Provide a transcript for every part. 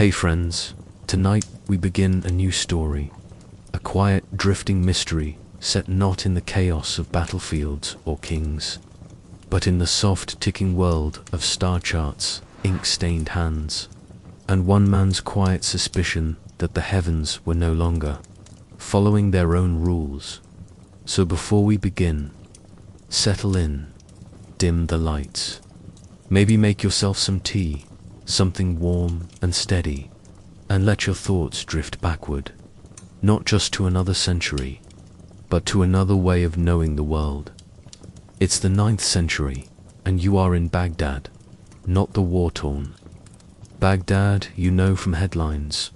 Hey friends, tonight we begin a new story, a quiet, drifting mystery set not in the chaos of battlefields or kings, but in the soft, ticking world of star charts, ink-stained hands, and one man's quiet suspicion that the heavens were no longer following their own rules. So before we begin, settle in, dim the lights, maybe make yourself some tea, something warm and steady, and let your thoughts drift backward, not just to another century, but to another way of knowing the world. It's the 9th century, and you are in Baghdad, not the war-torn Baghdad you know from headlines.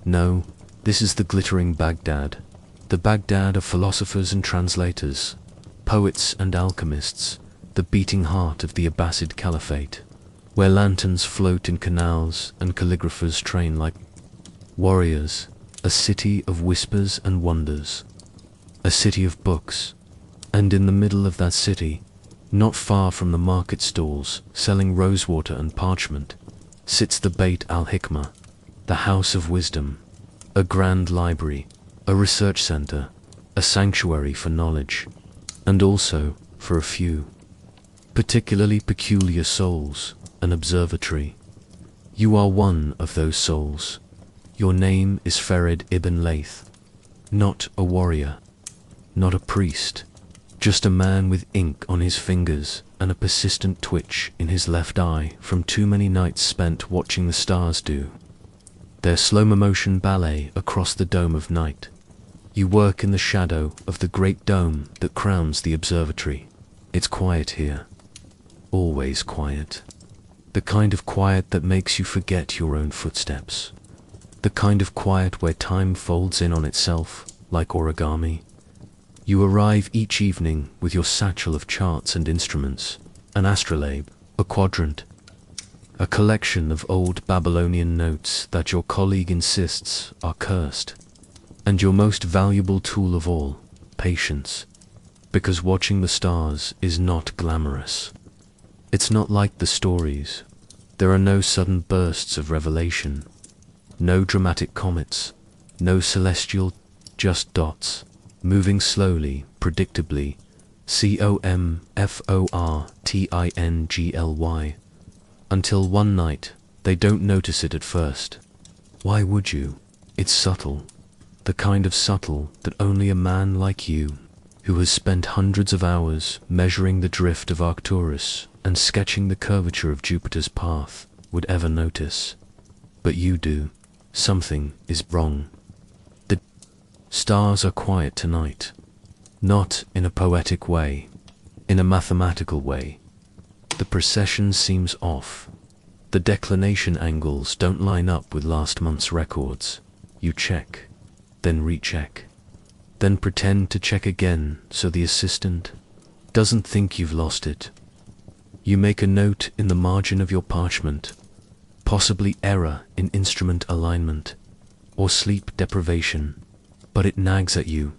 No, this is the glittering Baghdad, the Baghdad of philosophers and translators, poets and alchemists, the beating heart of the Abbasid Caliphate, where lanterns float in canals and calligraphers train like warriors, a city of whispers and wonders, a city of books. And in the middle of that city, not far from the market stalls selling rosewater and parchment, sits the Beit al-Hikmah, the house of wisdom, a grand library, a research center, a sanctuary for knowledge, and also, for a few particularly peculiar souls, an observatory. You are one of those souls. Your name is Farid ibn Layth, not a warrior, not a priest, just a man with ink on his fingers and a persistent twitch in his left eye from too many nights spent watching the stars do their slow-motion ballet across the dome of night. You work in the shadow of the great dome that crowns the observatory. It's quiet here, always quiet. The kind of quiet that makes you forget your own footsteps. The kind of quiet where time folds in on itself, like origami. You arrive each evening with your satchel of charts and instruments, an astrolabe, a quadrant, a collection of old Babylonian notes that your colleague insists are cursed, and your most valuable tool of all, patience, because watching the stars is not glamorous. It's not like the stories. There are no sudden bursts of revelation, no dramatic comets, no celestial, just dots, moving slowly, predictably, comfortingly, until one night they don't notice it at first. Why would you? It's subtle, the kind of subtle that only a man like you, who has spent hundreds of hours measuring the drift of Arcturus and sketching the curvature of Jupiter's path, would ever notice. But you do. Something is wrong. The stars are quiet tonight, not in a poetic way, in a mathematical way. The precession seems off. The declination angles don't line up with last month's records. You check, then recheck, then pretend to check again so the assistant doesn't think you've lost it. You make a note in the margin of your parchment, possibly error in instrument alignment, or sleep deprivation, but it nags at you.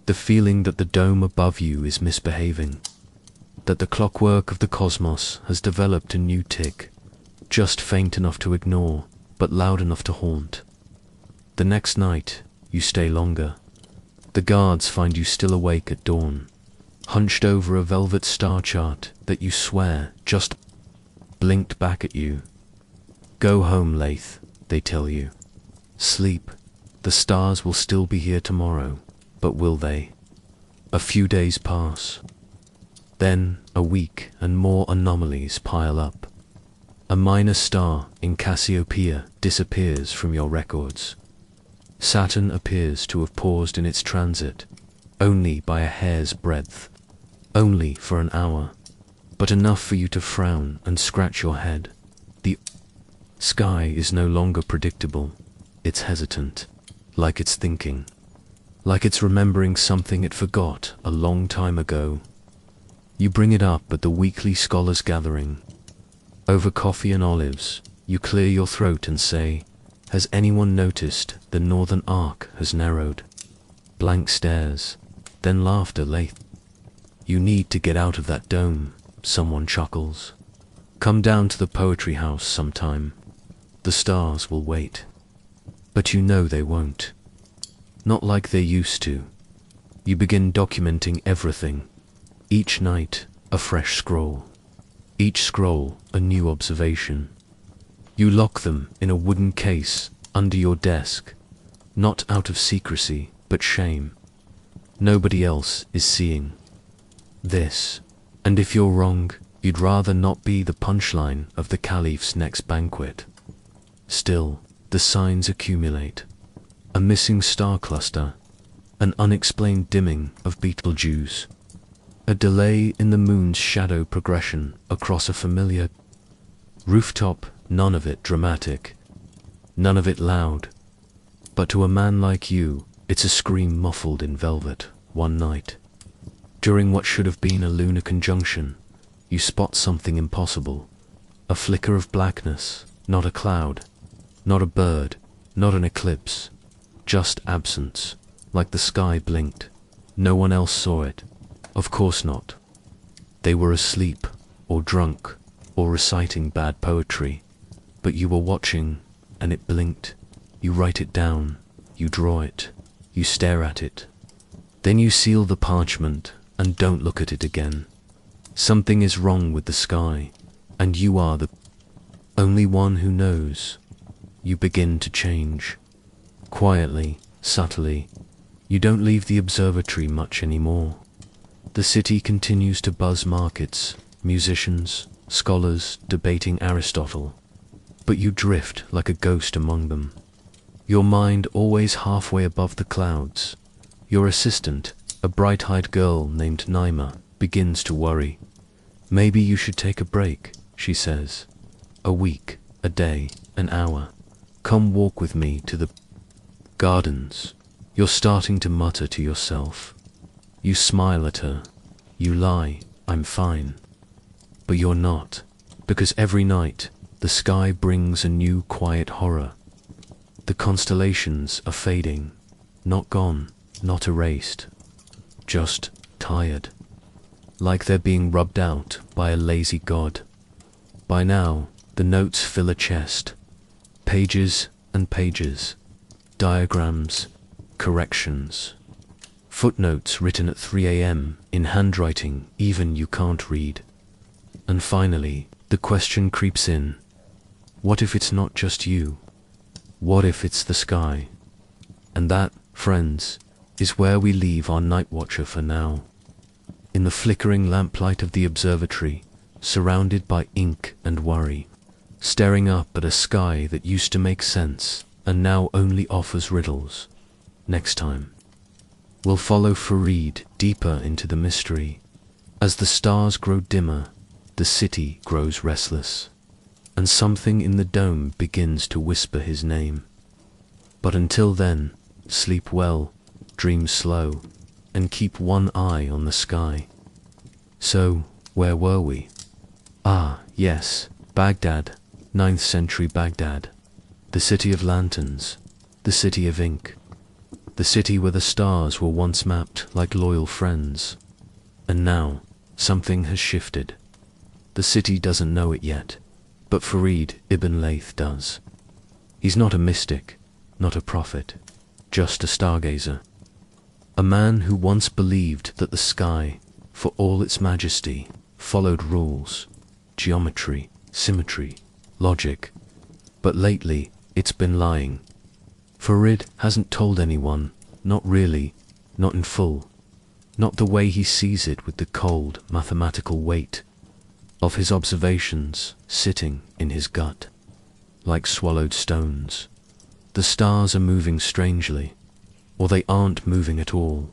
The feeling that the dome above you is misbehaving, that the clockwork of the cosmos has developed a new tick, just faint enough to ignore, but loud enough to haunt. The next night, you stay longer. The guards find you still awake at dawn, hunched over a velvet star chart that you swear just blinked back at you. Go home, Layth, they tell you. Sleep. The stars will still be here tomorrow, but will they? A few days pass. Then a week and more anomalies pile up. A minor star in Cassiopeia disappears from your records. Saturn appears to have paused in its transit, only by a hair's breadth, only for an hour, but enough for you to frown and scratch your head. The sky is no longer predictable. It's hesitant, like it's thinking, like it's remembering something it forgot a long time ago. You bring it up at the weekly scholars' gathering. Over coffee and olives, you clear your throat and say, "Has anyone noticed the northern arc has narrowed?" Blank stares, then laughter. Layth. You need to get out of that dome, someone chuckles. Come down to the poetry house sometime. The stars will wait. But you know they won't. Not like they used to. You begin documenting everything. Each night, a fresh scroll. Each scroll, a new observation. You lock them in a wooden case under your desk, not out of secrecy, but shame. Nobody else is seeing this. And if you're wrong, you'd rather not be the punchline of the caliph's next banquet. Still, the signs accumulate. A missing star cluster, an unexplained dimming of Betelgeuse, a delay in the moon's shadow progression across a familiar rooftop, none of it dramatic, none of it loud. But to a man like you, it's a scream muffled in velvet. One night, during what should have been a lunar conjunction, you spot something impossible. A flicker of blackness, not a cloud, not a bird, not an eclipse, just absence, like the sky blinked. No one else saw it. Of course not. They were asleep, or drunk, or reciting bad poetry. But you were watching, and it blinked. You write it down, you draw it, you stare at it. Then you seal the parchment, and don't look at it again. Something is wrong with the sky, and you are the only one who knows. You begin to change. Quietly, subtly. You don't leave the observatory much anymore. The city continues to buzz markets, musicians, scholars debating Aristotle. But you drift like a ghost among them. Your mind always halfway above the clouds. Your assistant, a bright-eyed girl named Naima, begins to worry. Maybe you should take a break, she says. A week, a day, an hour. Come walk with me to the gardens. You're starting to mutter to yourself. You smile at her. You lie, I'm fine. But you're not, because every night the sky brings a new quiet horror. The constellations are fading, not gone, not erased, just tired, like they're being rubbed out by a lazy god. By now, the notes fill a chest, pages and pages, diagrams, corrections, footnotes written at 3 a.m. in handwriting even you can't read. And finally, the question creeps in. What if it's not just you? What if it's the sky? And that, friends, is where we leave our night watcher for now. In the flickering lamplight of the observatory, surrounded by ink and worry, staring up at a sky that used to make sense and now only offers riddles. Next time, we'll follow Farid deeper into the mystery. As the stars grow dimmer, the city grows restless, and something in the dome begins to whisper his name. But until then, sleep well, dream slow, and keep one eye on the sky. So, where were we? Ah, yes, Baghdad, 9th century Baghdad. The city of lanterns, the city of ink, the city where the stars were once mapped like loyal friends. And now, something has shifted. The city doesn't know it yet, but Farid ibn Layth does. He's not a mystic, not a prophet, just a stargazer. A man who once believed that the sky, for all its majesty, followed rules, geometry, symmetry, logic. But lately, it's been lying. Farid hasn't told anyone, not really, not in full, not the way he sees it with the cold, mathematical weight of his observations sitting in his gut, like swallowed stones. The stars are moving strangely, or they aren't moving at all,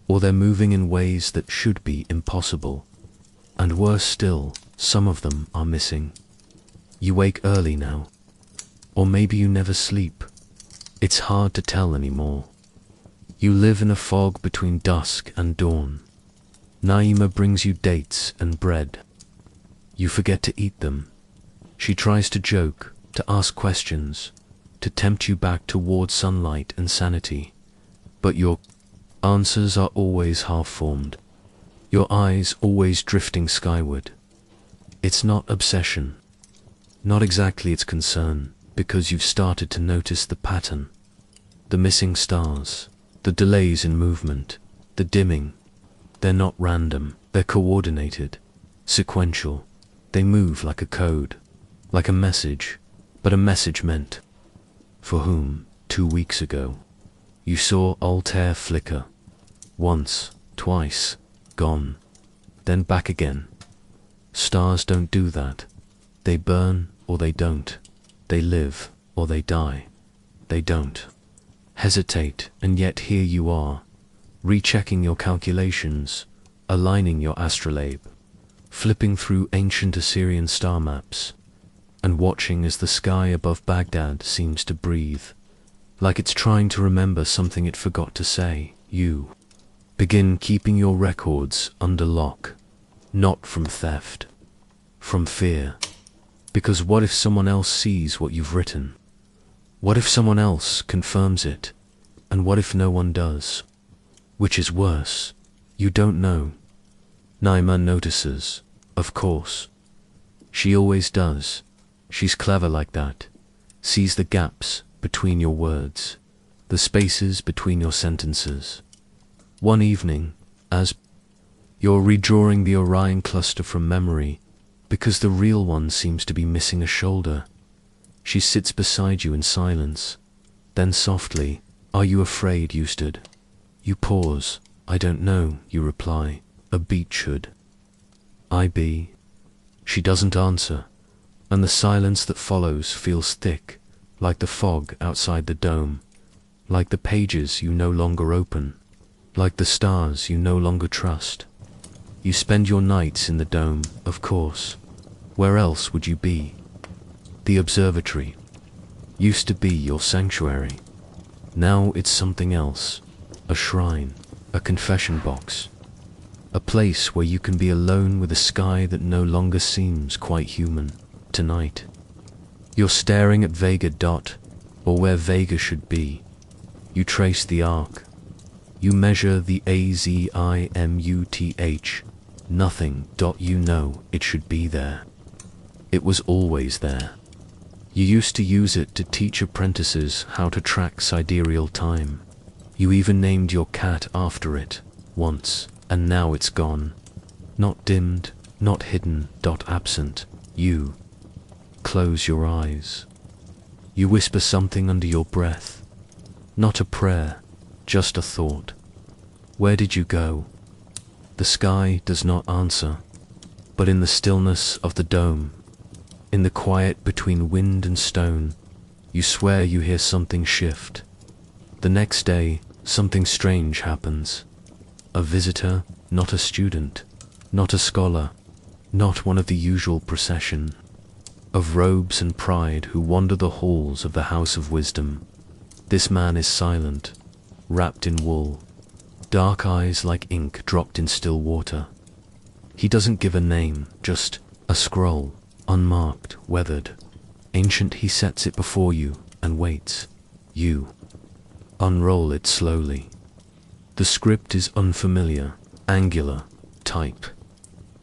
or they're moving in ways that should be impossible, and worse still, some of them are missing. You wake early now, or maybe you never sleep. It's hard to tell anymore. You live in a fog between dusk and dawn. Naima brings you dates and bread. You forget to eat them. She tries to joke, to ask questions, to tempt you back toward sunlight and sanity. But your answers are always half-formed, your eyes always drifting skyward. It's not obsession, not exactly its concern. because you've started to notice the pattern. The missing stars, the delays in movement, the dimming. They're not random, they're coordinated, sequential. They move like a code, like a message, but a message meant for whom? 2 weeks ago, you saw Altair flicker. Once, twice, gone, then back again. Stars don't do that. They burn or they don't. They live or they die. They don't hesitate, and yet here you are, rechecking your calculations, aligning your astrolabe, flipping through ancient Assyrian star maps, and watching as the sky above Baghdad seems to breathe, like it's trying to remember something it forgot to say. You begin keeping your records under lock, not from theft, from fear. Because what if someone else sees what you've written? What if someone else confirms it? And what if no one does? Which is worse? You don't know. Naima notices, of course. She always does. She's clever like that. Sees the gaps between your words, the spaces between your sentences. One evening, as you're redrawing the Orion cluster from memory, because the real one seems to be missing a shoulder, she sits beside you in silence. Then softly, "Are you afraid, Eusted?" You pause. "I don't know," you reply. "A beat should." "I be." She doesn't answer, and the silence that follows feels thick, like the fog outside the dome, like the pages you no longer open, like the stars you no longer trust. You spend your nights in the dome, of course. Where else would you be? The observatory used to be your sanctuary. Now it's something else, a shrine, a confession box, a place where you can be alone with a sky that no longer seems quite human. Tonight, you're staring at Vega dot, or where Vega should be. You trace the arc. You measure the azimuth. Nothing. You know it should be there. It was always there. You used to use it to teach apprentices how to track sidereal time. You even named your cat after it, once, and now it's gone. Not dimmed, not hidden. Absent. You close your eyes. You whisper something under your breath. Not a prayer, just a thought. Where did you go? The sky does not answer, but in the stillness of the dome, in the quiet between wind and stone, you swear you hear something shift. The next day, something strange happens. A visitor, not a student, not a scholar, not one of the usual procession of robes and pride who wander the halls of the House of Wisdom. This man is silent, wrapped in wool, dark eyes like ink dropped in still water. He doesn't give a name, just a scroll, unmarked, weathered, ancient. He sets it before you and waits. You unroll it slowly. The script is unfamiliar, angular, type,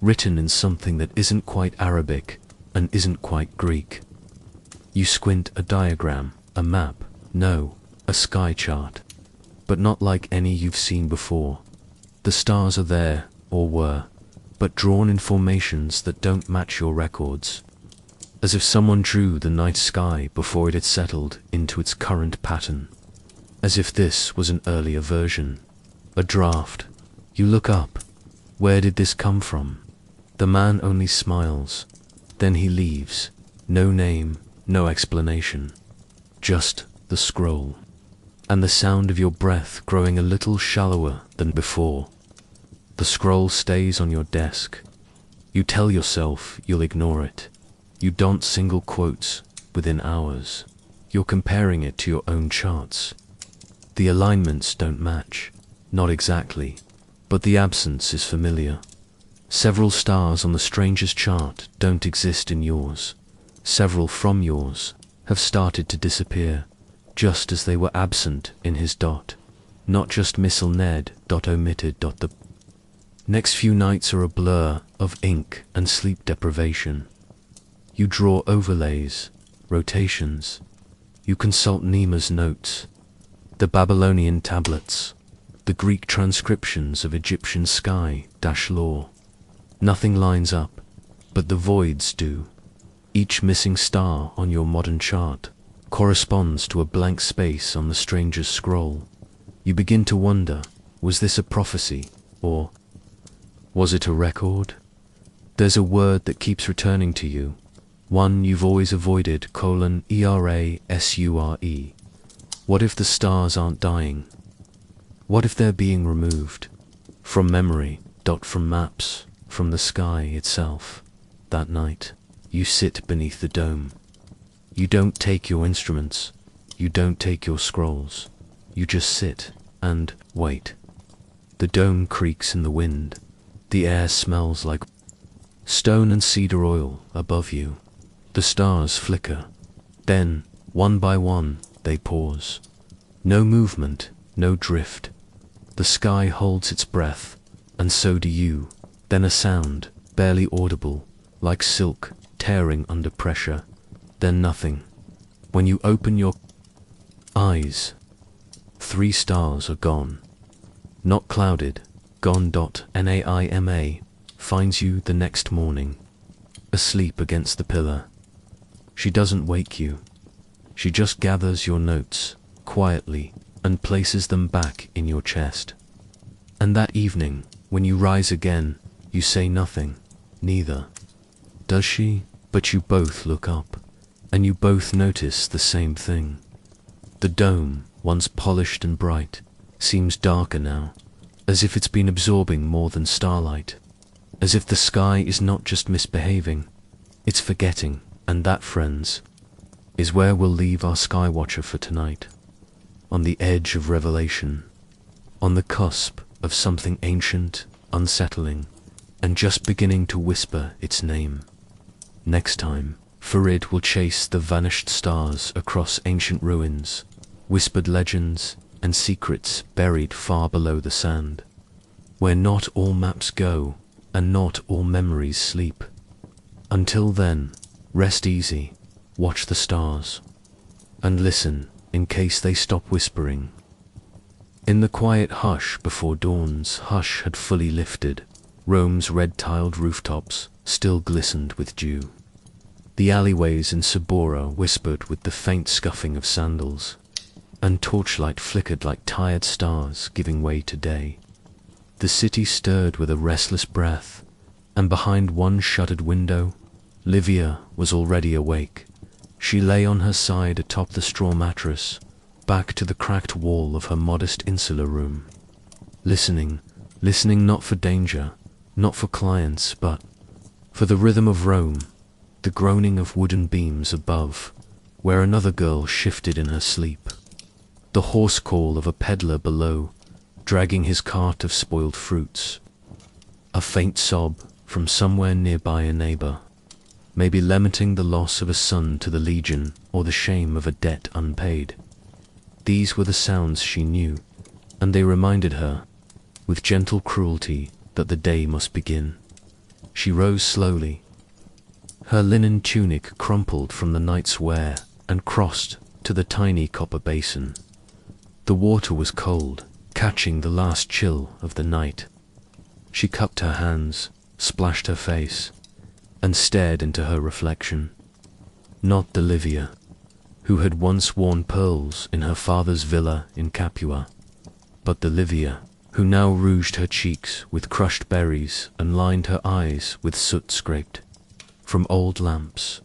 written in something that isn't quite Arabic and isn't quite Greek. You squint. A diagram, a map, no, a sky chart, but not like any you've seen before. The stars are there, or were, but drawn in formations that don't match your records, as if someone drew the night sky before it had settled into its current pattern, as if this was an earlier version, a draft. You look up. Where did this come from? The man only smiles. Then he leaves. No name, no explanation. Just the scroll, and the sound of your breath growing a little shallower than before. The scroll stays on your desk. You tell yourself you'll ignore it. You don't single quotes within hours. You're comparing it to your own charts. The alignments don't match. Not exactly, but the absence is familiar. Several stars on the stranger's chart don't exist in yours. Several from yours have started to disappear, just as they were absent in his dot. Not just missile Ned. Omitted. The next few nights are a blur of ink and sleep deprivation. You draw overlays, rotations. You consult Nema's notes, the Babylonian tablets, the Greek transcriptions of Egyptian sky-lore. Nothing lines up, but the voids do. Each missing star on your modern chart corresponds to a blank space on the stranger's scroll. You begin to wonder, was this a prophecy, or was it a record? There's a word that keeps returning to you, one you've always avoided, erasure. What if the stars aren't dying? What if they're being removed? From memory, from maps, from the sky itself. That night, you sit beneath the dome. You don't take your instruments, you don't take your scrolls. You just sit and wait. The dome creaks in the wind. The air smells like stone and cedar oil above you. The stars flicker. Then, one by one, they pause. No movement, no drift. The sky holds its breath, and so do you. Then a sound, barely audible, like silk tearing under pressure. Then nothing. When you open your eyes, 3 stars are gone. Not clouded, gone. Naima finds you the next morning, asleep against the pillar. She doesn't wake you. She just gathers your notes, quietly, and places them back in your chest. And that evening, when you rise again, you say nothing, neither does she, but you both look up, and you both notice the same thing. The dome, once polished and bright, seems darker now, as if it's been absorbing more than starlight, as if the sky is not just misbehaving, it's forgetting. And that, friends, is where we'll leave our Skywatcher for tonight. On the edge of revelation, on the cusp of something ancient, unsettling, and just beginning to whisper its name. Next time, Farid will chase the vanished stars across ancient ruins, whispered legends and secrets buried far below the sand, where not all maps go and not all memories sleep. Until then, rest easy, watch the stars, and listen in case they stop whispering. In the quiet hush before dawn's hush had fully lifted, Rome's red-tiled rooftops still glistened with dew. The alleyways in Sabora whispered with the faint scuffing of sandals, and torchlight flickered like tired stars giving way to day. The city stirred with a restless breath, and behind one shuttered window, Livia was already awake. She lay on her side atop the straw mattress, back to the cracked wall of her modest insular room. Listening not for danger, not for clients, but for the rhythm of Rome, the groaning of wooden beams above, where another girl shifted in her sleep. The hoarse call of a peddler below, dragging his cart of spoiled fruits. A faint sob from somewhere nearby a neighbor, maybe lamenting the loss of a son to the Legion or the shame of a debt unpaid. These were the sounds she knew, and they reminded her, with gentle cruelty, that the day must begin. She rose slowly. Her linen tunic crumpled from the night's wear and crossed to the tiny copper basin. The water was cold, catching the last chill of the night. She cupped her hands, splashed her face, and stared into her reflection. Not the Livia, who had once worn pearls in her father's villa in Capua, but the Livia, who now rouged her cheeks with crushed berries and lined her eyes with soot scraped from old lamps.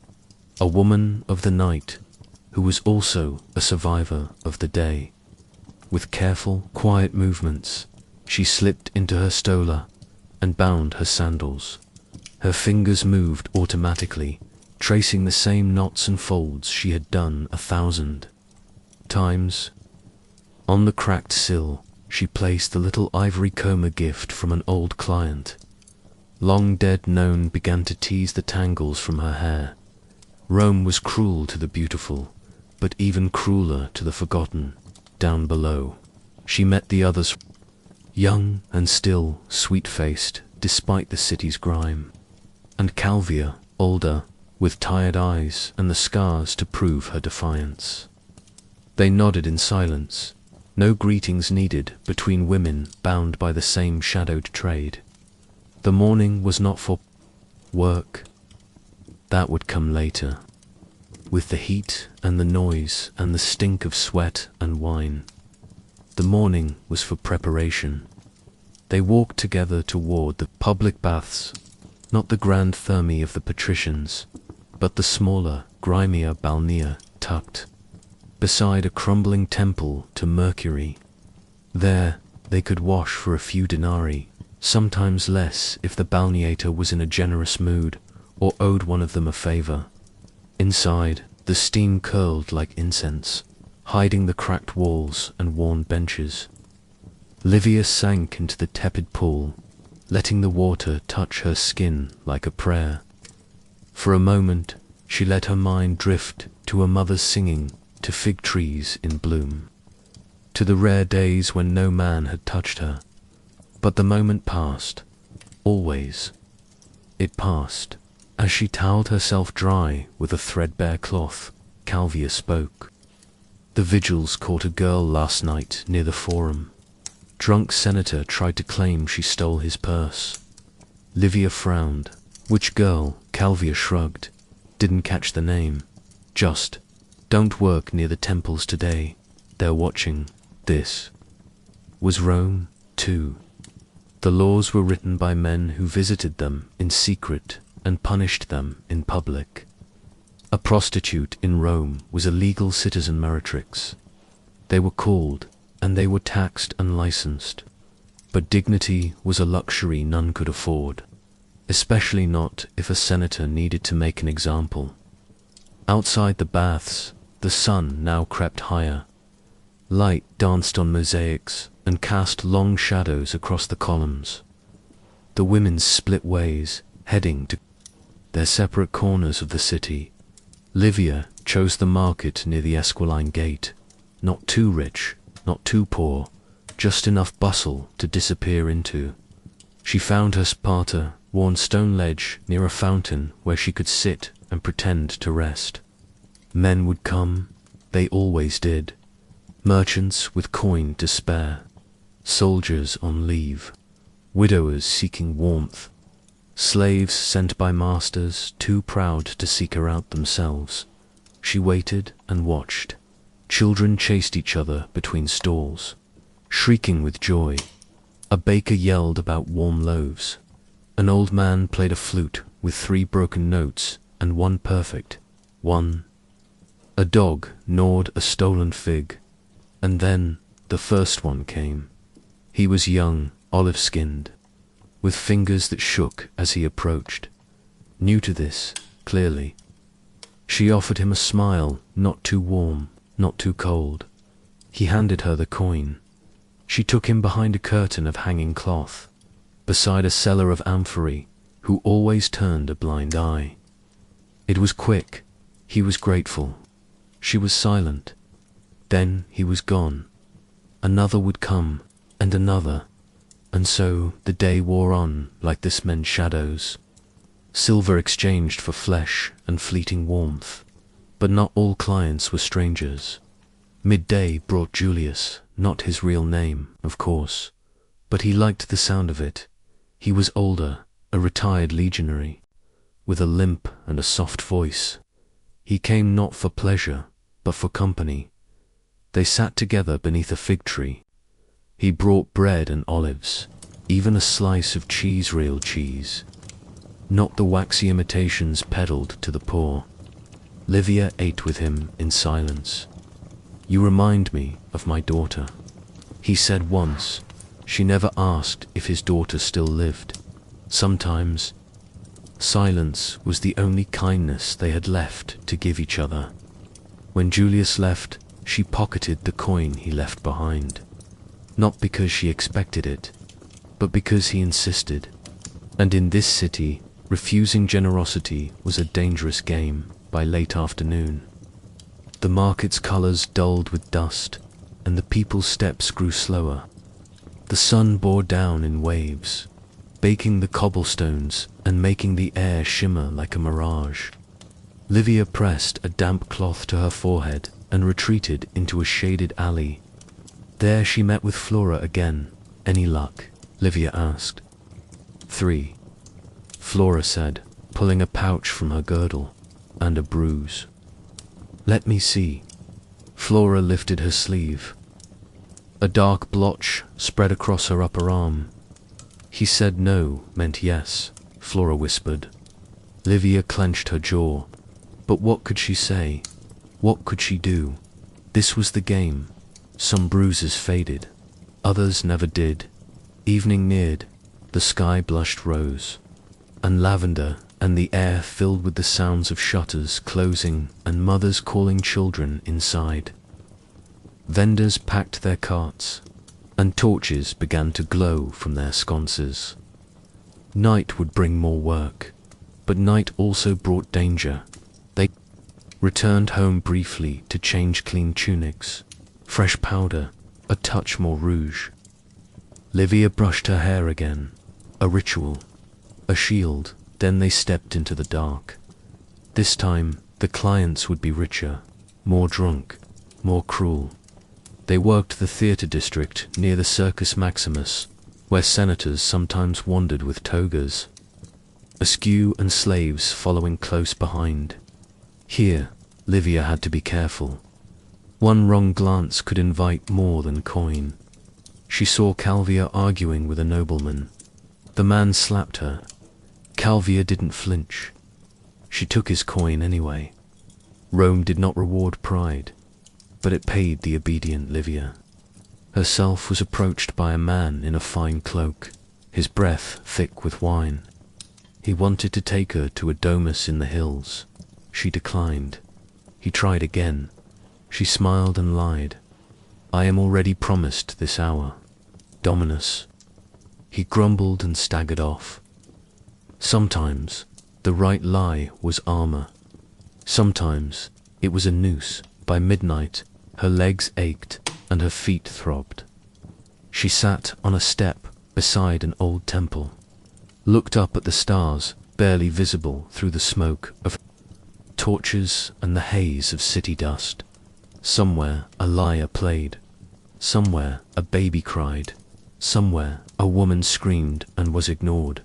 A woman of the night, who was also a survivor of the day. With careful, quiet movements, she slipped into her stola and bound her sandals. Her fingers moved automatically, tracing the same knots and folds she had done 1,000 times. On the cracked sill, she placed the little ivory comber gift from an old client. Long dead known began to tease the tangles from her hair. Rome was cruel to the beautiful, but even crueler to the forgotten. Down below, she met the others, young and still sweet-faced despite the city's grime. And Calvia, older, with tired eyes and the scars to prove her defiance. They nodded in silence, no greetings needed between women bound by the same shadowed trade. The morning was not for work. That would come later, with the heat and the noise and the stink of sweat and wine. The morning was for preparation. They walked together toward the public baths, not the grand thermae of the patricians, but the smaller, grimier balnea tucked beside a crumbling temple to Mercury. There they could wash for a few denarii, sometimes less if the balneator was in a generous mood or owed one of them a favor. Inside, the steam curled like incense, hiding the cracked walls and worn benches. Livia sank into the tepid pool, letting the water touch her skin like a prayer. For a moment, she let her mind drift to a mother's singing to fig trees in bloom, to the rare days when no man had touched her. But the moment passed, always. It passed. As she toweled herself dry with a threadbare cloth, Calvia spoke. The vigils caught a girl last night near the Forum. Drunk senator tried to claim she stole his purse. Livia frowned. Which girl? Calvia shrugged. Didn't catch the name. Just, don't work near the temples today. They're watching. This was Rome, too. The laws were written by men who visited them in secret and punished them in public. A prostitute in Rome was a legal citizen meretrix. They were called, and they were taxed and licensed. But dignity was a luxury none could afford, especially not if a senator needed to make an example. Outside the baths, the sun now crept higher. Light danced on mosaics and cast long shadows across the columns. The women split ways, heading to their separate corners of the city. Livia chose the market near the Esquiline Gate, not too rich, not too poor, just enough bustle to disappear into. She found her Sparta-worn stone ledge near a fountain where she could sit and pretend to rest. Men would come, they always did. Merchants with coin to spare, soldiers on leave, widowers seeking warmth, slaves sent by masters too proud to seek her out themselves. She waited and watched. Children chased each other between stalls, shrieking with joy. A baker yelled about warm loaves. An old man played a flute with 3 broken notes and 1 perfect. 1. A dog gnawed a stolen fig. And then the first one came. He was young, olive-skinned, with fingers that shook as he approached. New to this, clearly. She offered him a smile, not too warm, not too cold. He handed her the coin. She took him behind a curtain of hanging cloth, beside a seller of amphorae, who always turned a blind eye. It was quick. He was grateful. She was silent. Then he was gone. Another would come, and another. And so the day wore on like this men's shadows. Silver exchanged for flesh and fleeting warmth. But not all clients were strangers. Midday brought Julius, not his real name, of course, but he liked the sound of it. He was older, a retired legionary, with a limp and a soft voice. He came not for pleasure, but for company. They sat together beneath a fig tree. He brought bread and olives, even a slice of real cheese, not the waxy imitations peddled to the poor. Livia ate with him in silence. "You remind me of my daughter," he said once. She never asked if his daughter still lived. Sometimes, silence was the only kindness they had left to give each other. When Julius left, she pocketed the coin he left behind. Not because she expected it, but because he insisted. And in this city, refusing generosity was a dangerous game by late afternoon. The market's colors dulled with dust, and the people's steps grew slower. The sun bore down in waves, baking the cobblestones and making the air shimmer like a mirage. Livia pressed a damp cloth to her forehead and retreated into a shaded alley. There she met with Flora again. "Any luck?" Livia asked. "3," Flora said, pulling a pouch from her girdle. "And a bruise." "Let me see." Flora lifted her sleeve. A dark blotch spread across her upper arm. "He said no meant yes," Flora whispered. Livia clenched her jaw. But what could she say? What could she do? This was the game. Some bruises faded. Others never did. Evening neared. The sky blushed rose and lavender, and the air filled with the sounds of shutters closing and mothers calling children inside. Vendors packed their carts, and torches began to glow from their sconces. Night would bring more work, but night also brought danger. They returned home briefly to change clean tunics, fresh powder, a touch more rouge. Livia brushed her hair again. A ritual, a shield. Then they stepped into the dark. This time, the clients would be richer, more drunk, more cruel. They worked the theatre district near the Circus Maximus, where senators sometimes wandered with togas, askew and slaves following close behind. Here, Livia had to be careful. One wrong glance could invite more than coin. She saw Calvia arguing with a nobleman. The man slapped her. Calvia didn't flinch. She took his coin anyway. Rome did not reward pride, but it paid the obedient Livia. Herself was approached by a man in a fine cloak, his breath thick with wine. He wanted to take her to a domus in the hills. She declined. He tried again. She smiled and lied. "I am already promised this hour, Dominus." He grumbled and staggered off. Sometimes the right lie was armor. Sometimes it was a noose. By midnight, her legs ached and her feet throbbed. She sat on a step beside an old temple, looked up at the stars barely visible through the smoke of torches and the haze of city dust. Somewhere a lyre played. Somewhere a baby cried. Somewhere a woman screamed and was ignored.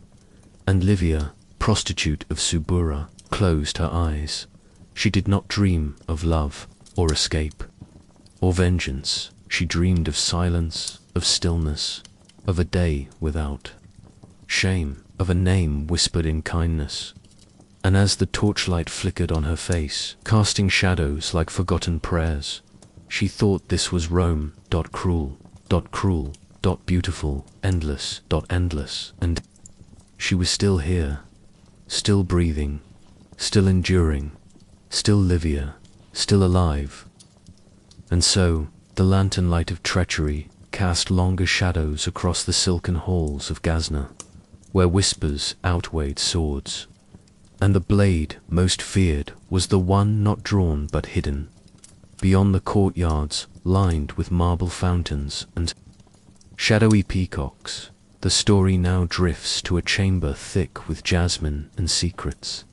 And Livia, prostitute of Subura, closed her eyes. She did not dream of love or escape or vengeance. She dreamed of silence, of stillness, of a day without shame, of a name whispered in kindness. And as the torchlight flickered on her face, casting shadows like forgotten prayers, she thought this was Rome, cruel, cruel, beautiful, endless, endless, and she was still here, still breathing, still enduring, still Livia, still alive. And so, the lantern light of treachery cast longer shadows across the silken halls of Gazna, where whispers outweighed swords. And the blade most feared was the one not drawn but hidden, beyond the courtyards lined with marble fountains and shadowy peacocks. The story now drifts to a chamber thick with jasmine and secrets,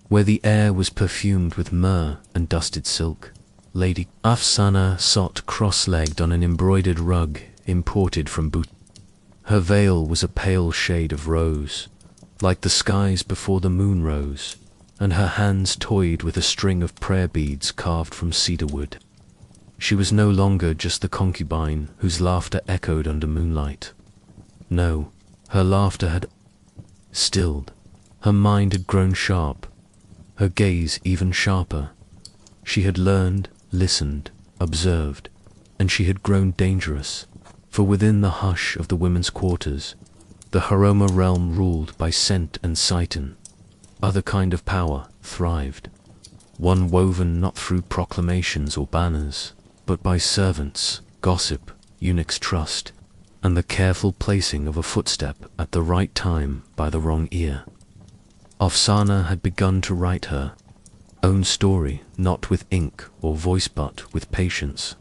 where the air was perfumed with myrrh and dusted silk. Lady Afsana sat cross-legged on an embroidered rug imported from Bhutan. Her veil was a pale shade of rose, like the skies before the moon rose, and her hands toyed with a string of prayer beads carved from cedar wood. She was no longer just the concubine whose laughter echoed under moonlight. No, her laughter had stilled. Her mind had grown sharp, her gaze even sharper. She had learned, listened, observed, and she had grown dangerous, for within the hush of the women's quarters, the harem realm ruled by scent and sighten, other kind of power thrived, one woven not through proclamations or banners, but by servants, gossip, eunuchs' trust, and the careful placing of a footstep at the right time by the wrong ear. Afsana had begun to write her own story, not with ink or voice but with patience,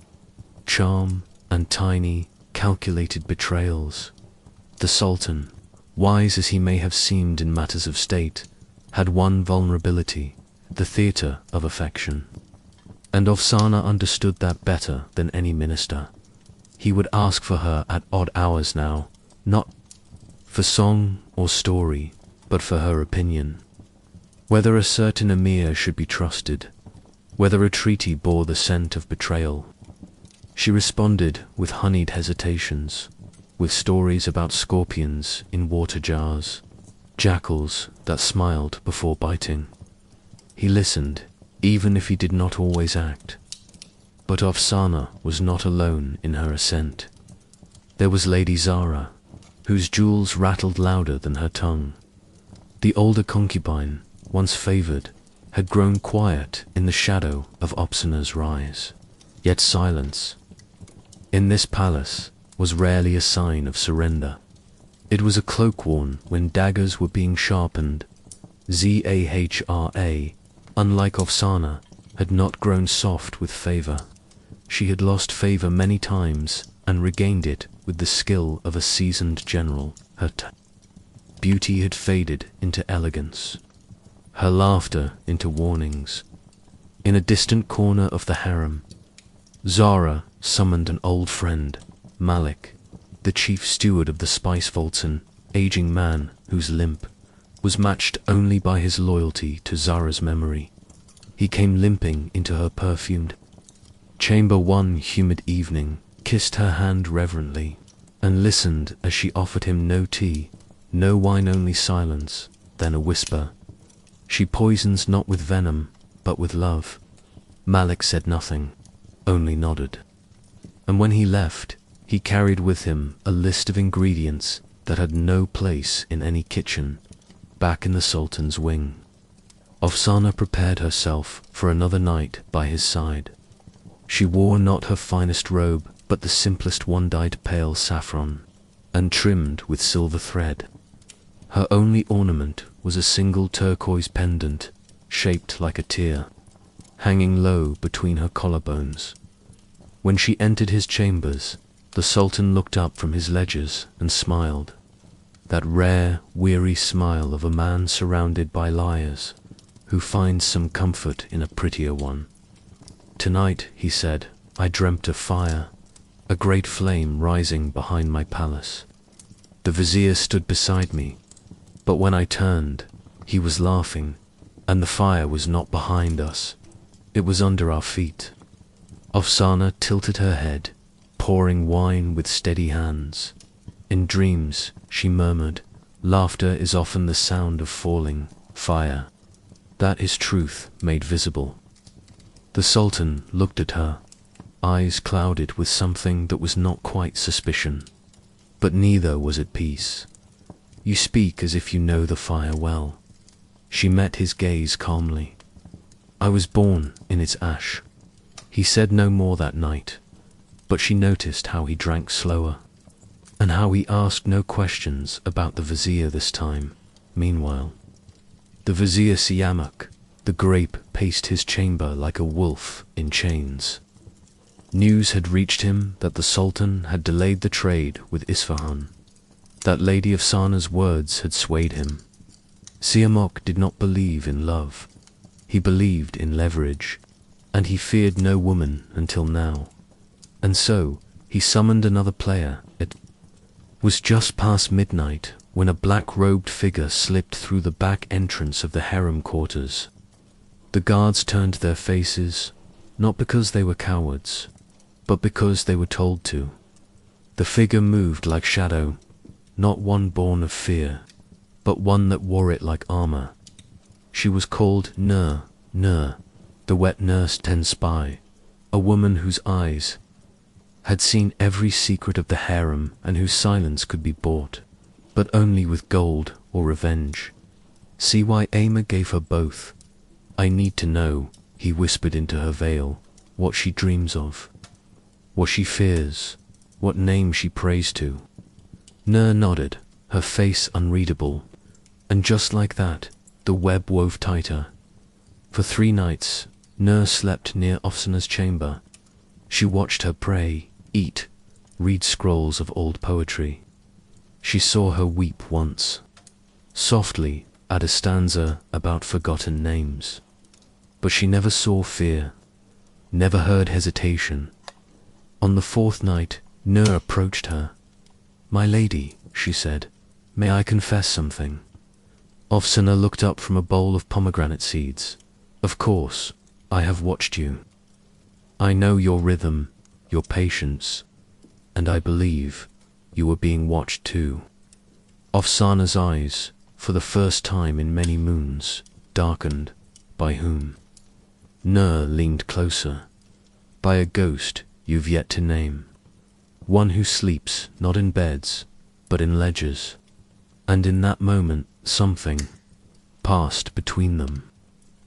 charm, and tiny, calculated betrayals. The Sultan, wise as he may have seemed in matters of state, had one vulnerability. the theatre of affection. And Ovsana understood that better than any minister. He would ask for her at odd hours now, not for song or story, but for her opinion. Whether a certain emir should be trusted, whether a treaty bore the scent of betrayal. She responded with honeyed hesitations, with stories about scorpions in water jars, jackals that smiled before biting. He listened, even if he did not always act. But Ovsana was not alone in her assent. There was Lady Zara, whose jewels rattled louder than her tongue. The older concubine, once favored, had grown quiet in the shadow of Opsana's rise. Yet silence, in this palace, was rarely a sign of surrender. It was a cloak worn when daggers were being sharpened. Zahra, unlike Ovsana, had not grown soft with favor. She had lost favor many times and regained it with the skill of a seasoned general. Her beauty had faded into elegance, her laughter into warnings. In a distant corner of the harem, Zara summoned an old friend, Malik, the chief steward of the spice vaults, an aging man whose limp was matched only by his loyalty to Zara's memory. He came limping into her perfumed chamber one humid evening, kissed her hand reverently, and listened as she offered him no tea, no wine, only silence, then a whisper. She poisons not with venom, but with love. Malik said nothing, only nodded. And when he left, he carried with him a list of ingredients that had no place in any kitchen, back in the Sultan's wing. Ovsana prepared herself for another night by his side. She wore not her finest robe, but the simplest one dyed pale saffron, and trimmed with silver thread. Her only ornament was a single turquoise pendant, shaped like a tear, hanging low between her collarbones. When she entered his chambers, the Sultan looked up from his ledgers and smiled, that rare, weary smile of a man surrounded by liars, who finds some comfort in a prettier one. "Tonight," he said, "I dreamt of fire, a great flame rising behind my palace. The vizier stood beside me, but when I turned, he was laughing, and the fire was not behind us, it was under our feet." Ovsana tilted her head, pouring wine with steady hands. In dreams, she murmured, "Laughter is often the sound of falling fire." That is truth made visible. The Sultan looked at her, eyes clouded with something that was not quite suspicion, but neither was it peace. "You speak as if you know the fire well." She met his gaze calmly. "I was born in its ash." He said no more that night, but she noticed how he drank slower, and how he asked no questions about the vizier this time. Meanwhile, the vizier Siyamak, the grape, paced his chamber like a wolf in chains. News had reached him that the Sultan had delayed the trade with Isfahan, that Lady Ovsana's words had swayed him. Siyamak did not believe in love. He believed in leverage, and he feared no woman until now. And so, he summoned another player. It was just past midnight when a black-robed figure slipped through the back entrance of the harem quarters. The guards turned their faces, not because they were cowards, but because they were told to. The figure moved like shadow, not one born of fear, but one that wore it like armor. She was called Nur, the wet nurse ten spy, a woman whose eyes had seen every secret of the harem and whose silence could be bought, but only with gold or revenge. See why Amr gave her both. "I need to know," he whispered into her veil, "what she dreams of, what she fears, what name she prays to." Nur nodded, her face unreadable, and just like that, the web wove tighter. For 3 nights, Nur slept near Ovsana's chamber. She watched her pray, eat, read scrolls of old poetry. She saw her weep once, softly, at a stanza about forgotten names. but she never saw fear, never heard hesitation. On the fourth night, Nur approached her. "My lady," she said, "may I confess something?" Ofsana looked up from a bowl of pomegranate seeds. "Of course, I have watched you. I know your rhythm, your patience, and I believe you were being watched too." Ofsana's eyes, for the first time in many moons, darkened. "By whom?" Nur leaned closer. "By a ghost you've yet to name. One who sleeps not in beds, but in ledgers." And in that moment, something passed between them.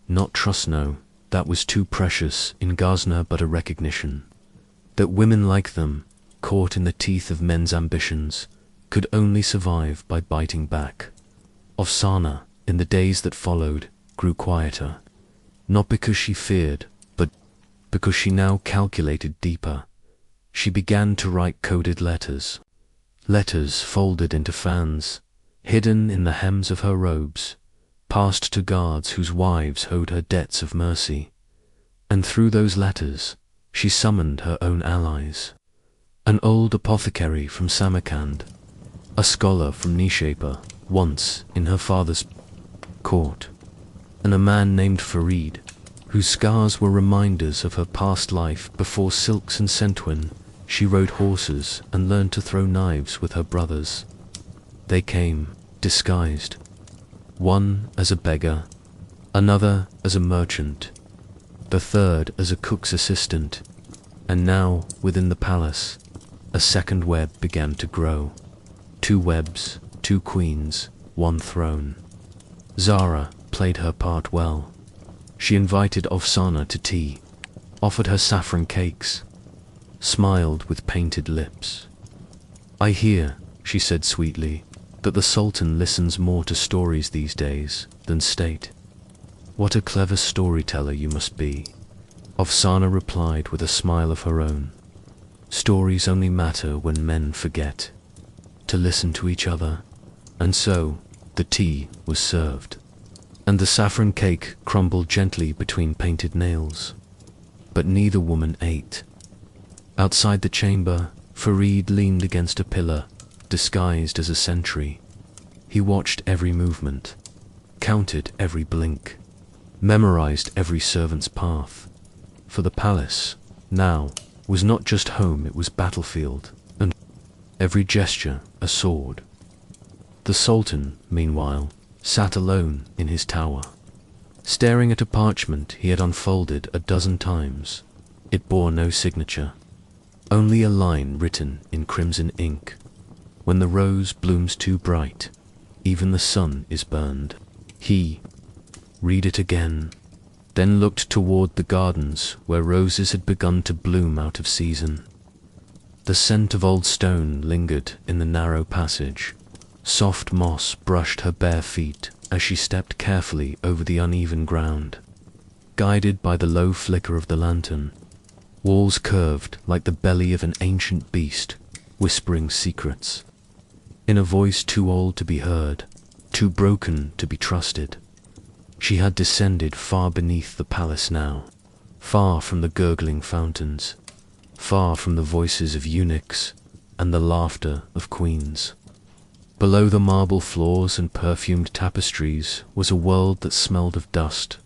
Not trust, no, that was too precious in Ghazna, but a recognition that women like them, caught in the teeth of men's ambitions, could only survive by biting back. Ofsana, in the days that followed, grew quieter, not because she feared, but because she now calculated deeper. She began to write coded letters. Letters folded into fans, hidden in the hems of her robes, passed to guards whose wives owed her debts of mercy. And through those letters, she summoned her own allies. An old apothecary from Samarkand, a scholar from Nishapur, once in her father's court, and a man named Farid, whose scars were reminders of her past life before silks and centwin. She rode horses and learned to throw knives with her brothers. They came, disguised, one as a beggar, another as a merchant, the third as a cook's assistant, and now, within the palace, a second web began to grow. 2 webs, 2 queens, 1 throne. Zara played her part well. She invited Ofsana to tea, offered her saffron cakes, smiled with painted lips. "I hear," she said sweetly, "that the Sultan listens more to stories these days than state. What a clever storyteller you must be." Ofsana replied with a smile of her own. "Stories only matter when men forget to listen to each other." And so the tea was served, and the saffron cake crumbled gently between painted nails. But neither woman ate. Outside the chamber, Farid leaned against a pillar, disguised as a sentry. He watched every movement, counted every blink, memorized every servant's path. For the palace, now, was not just home, it was battlefield, and every gesture a sword. The Sultan, meanwhile, sat alone in his tower, staring at a parchment he had unfolded a dozen times. It bore no signature, only a line written in crimson ink. "When the rose blooms too bright, even the sun is burned." He read it again, then looked toward the gardens where roses had begun to bloom out of season. The scent of old stone lingered in the narrow passage. Soft moss brushed her bare feet as she stepped carefully over the uneven ground. Guided by the low flicker of the lantern, walls curved like the belly of an ancient beast, whispering secrets. In a voice too old to be heard, too broken to be trusted, she had descended far beneath the palace now, far from the gurgling fountains, far from the voices of eunuchs and the laughter of queens. Below the marble floors and perfumed tapestries was a world that smelled of dust,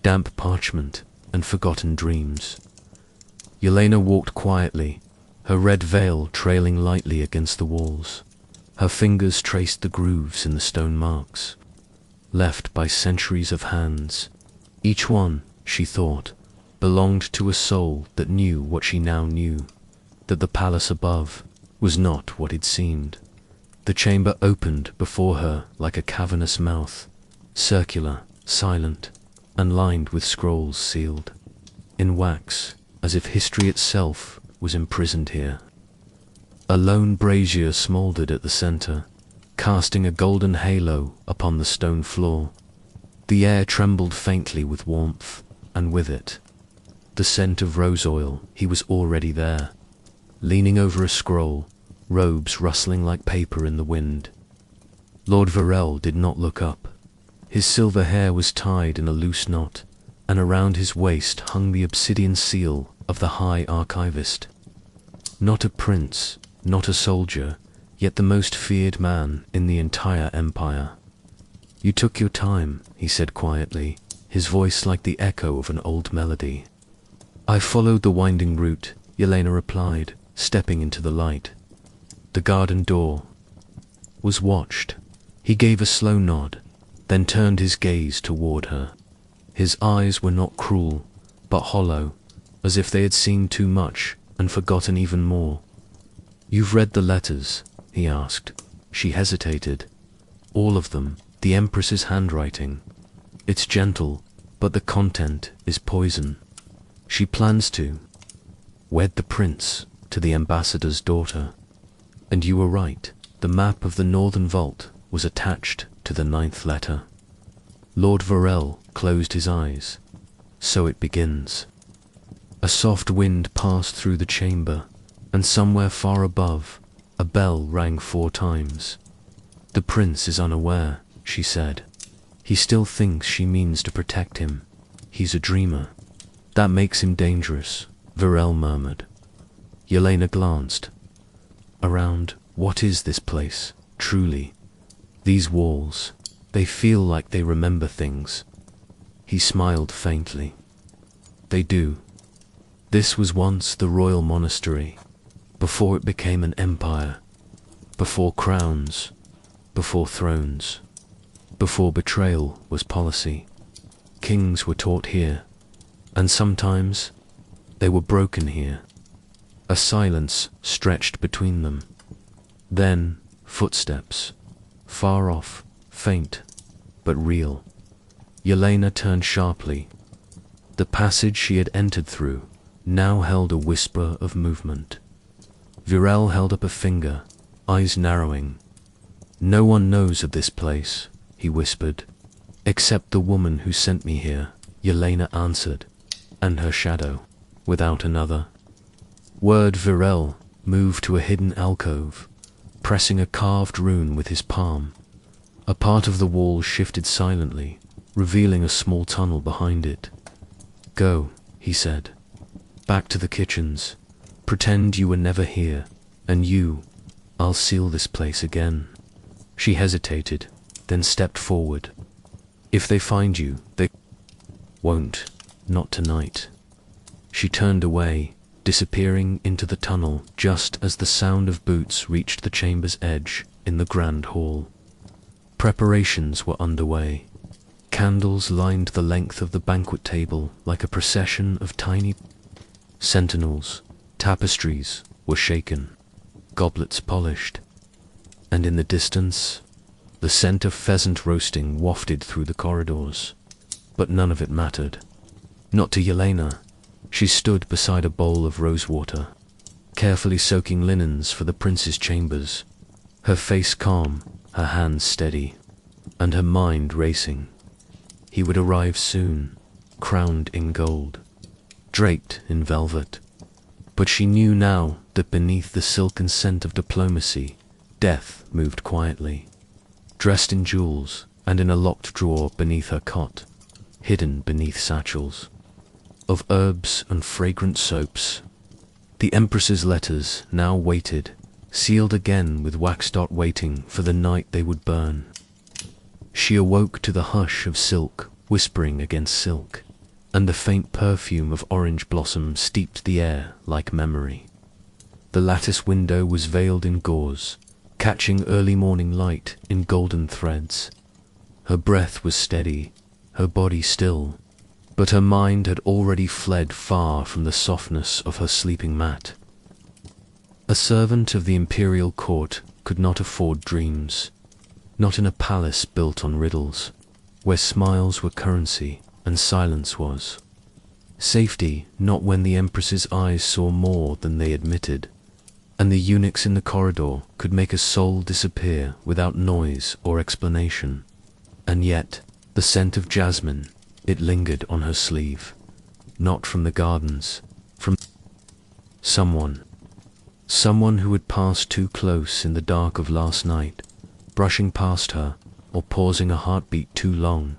damp parchment, and forgotten dreams. Yelena walked quietly, her red veil trailing lightly against the walls. Her fingers traced the grooves in the stone marks, left by centuries of hands. Each one, she thought, belonged to a soul that knew what she now knew, that the palace above was not what it seemed. The chamber opened before her like a cavernous mouth, circular, silent, and lined with scrolls sealed in wax, as if history itself was imprisoned here. A lone brazier smouldered at the center, casting a golden halo upon the stone floor. The air trembled faintly with warmth, and with it, the scent of rose oil. He was already there, leaning over a scroll, robes rustling like paper in the wind. Lord Varel did not look up. His silver hair was tied in a loose knot, and around his waist hung the obsidian seal of the High Archivist. Not a prince, not a soldier, yet the most feared man in the entire empire. "You took your time," he said quietly, his voice like the echo of an old melody. "I followed the winding route," Yelena replied, stepping into the light. The garden door was watched. He gave a slow nod, then turned his gaze toward her. His eyes were not cruel, but hollow, as if they had seen too much and forgotten even more. "You've read the letters?" he asked. She hesitated. "All of them, the Empress's handwriting. It's gentle, but the content is poison. She plans to wed the prince to the ambassador's daughter. And you were right, the map of the northern vault was attached to the 9th letter." Lord Varel closed his eyes. "So it begins." A soft wind passed through the chamber, and somewhere far above, a bell rang 4 times. "The prince is unaware," she said. "He still thinks she means to protect him. He's a dreamer." "That makes him dangerous," Varel murmured. Yelena glanced around. What is this place, truly? These walls, they feel like they remember things. He smiled faintly. "They do. This was once the royal monastery, before it became an empire, before crowns, before thrones, before betrayal was policy. Kings were taught here, and sometimes they were broken here." A silence stretched between them. Then footsteps, far off, faint, but real. Yelena turned sharply. The passage she had entered through now held a whisper of movement. Virel held up a finger, eyes narrowing. "No one knows of this place," he whispered. "Except the woman who sent me here," Yelena answered, "and her shadow." Without another word, Virel moved to a hidden alcove, pressing a carved rune with his palm. A part of the wall shifted silently, revealing a small tunnel behind it. "Go," he said. "Back to the kitchens. Pretend you were never here, and I'll seal this place again." She hesitated, then stepped forward. "If they find you, they won't. Not tonight." She turned away, disappearing into the tunnel just as the sound of boots reached the chamber's edge in the grand hall. Preparations were underway. Candles lined the length of the banquet table like a procession of tiny sentinels. Tapestries were shaken, goblets polished, and in the distance, the scent of pheasant roasting wafted through the corridors. But none of it mattered. Not to Yelena. She stood beside a bowl of rosewater, carefully soaking linens for the prince's chambers, her face calm, her hands steady, and her mind racing. He would arrive soon, crowned in gold, draped in velvet. But she knew now that beneath the silken scent of diplomacy, death moved quietly, dressed in jewels and in a locked drawer beneath her cot, hidden beneath satchels of herbs and fragrant soaps. The Empress's letters now waited, sealed again with wax dot, waiting for the night they would burn. She awoke to the hush of silk whispering against silk, and the faint perfume of orange blossom steeped the air like memory. The lattice window was veiled in gauze, catching early morning light in golden threads. Her breath was steady, her body still, but her mind had already fled far from the softness of her sleeping mat. A servant of the imperial court could not afford dreams, not in a palace built on riddles, where smiles were currency and silence was. Safety not when the Empress's eyes saw more than they admitted, and the eunuchs in the corridor could make a soul disappear without noise or explanation. And yet, the scent of jasmine, it lingered on her sleeve, not from the gardens, from someone who had passed too close in the dark of last night, brushing past her or pausing a heartbeat too long.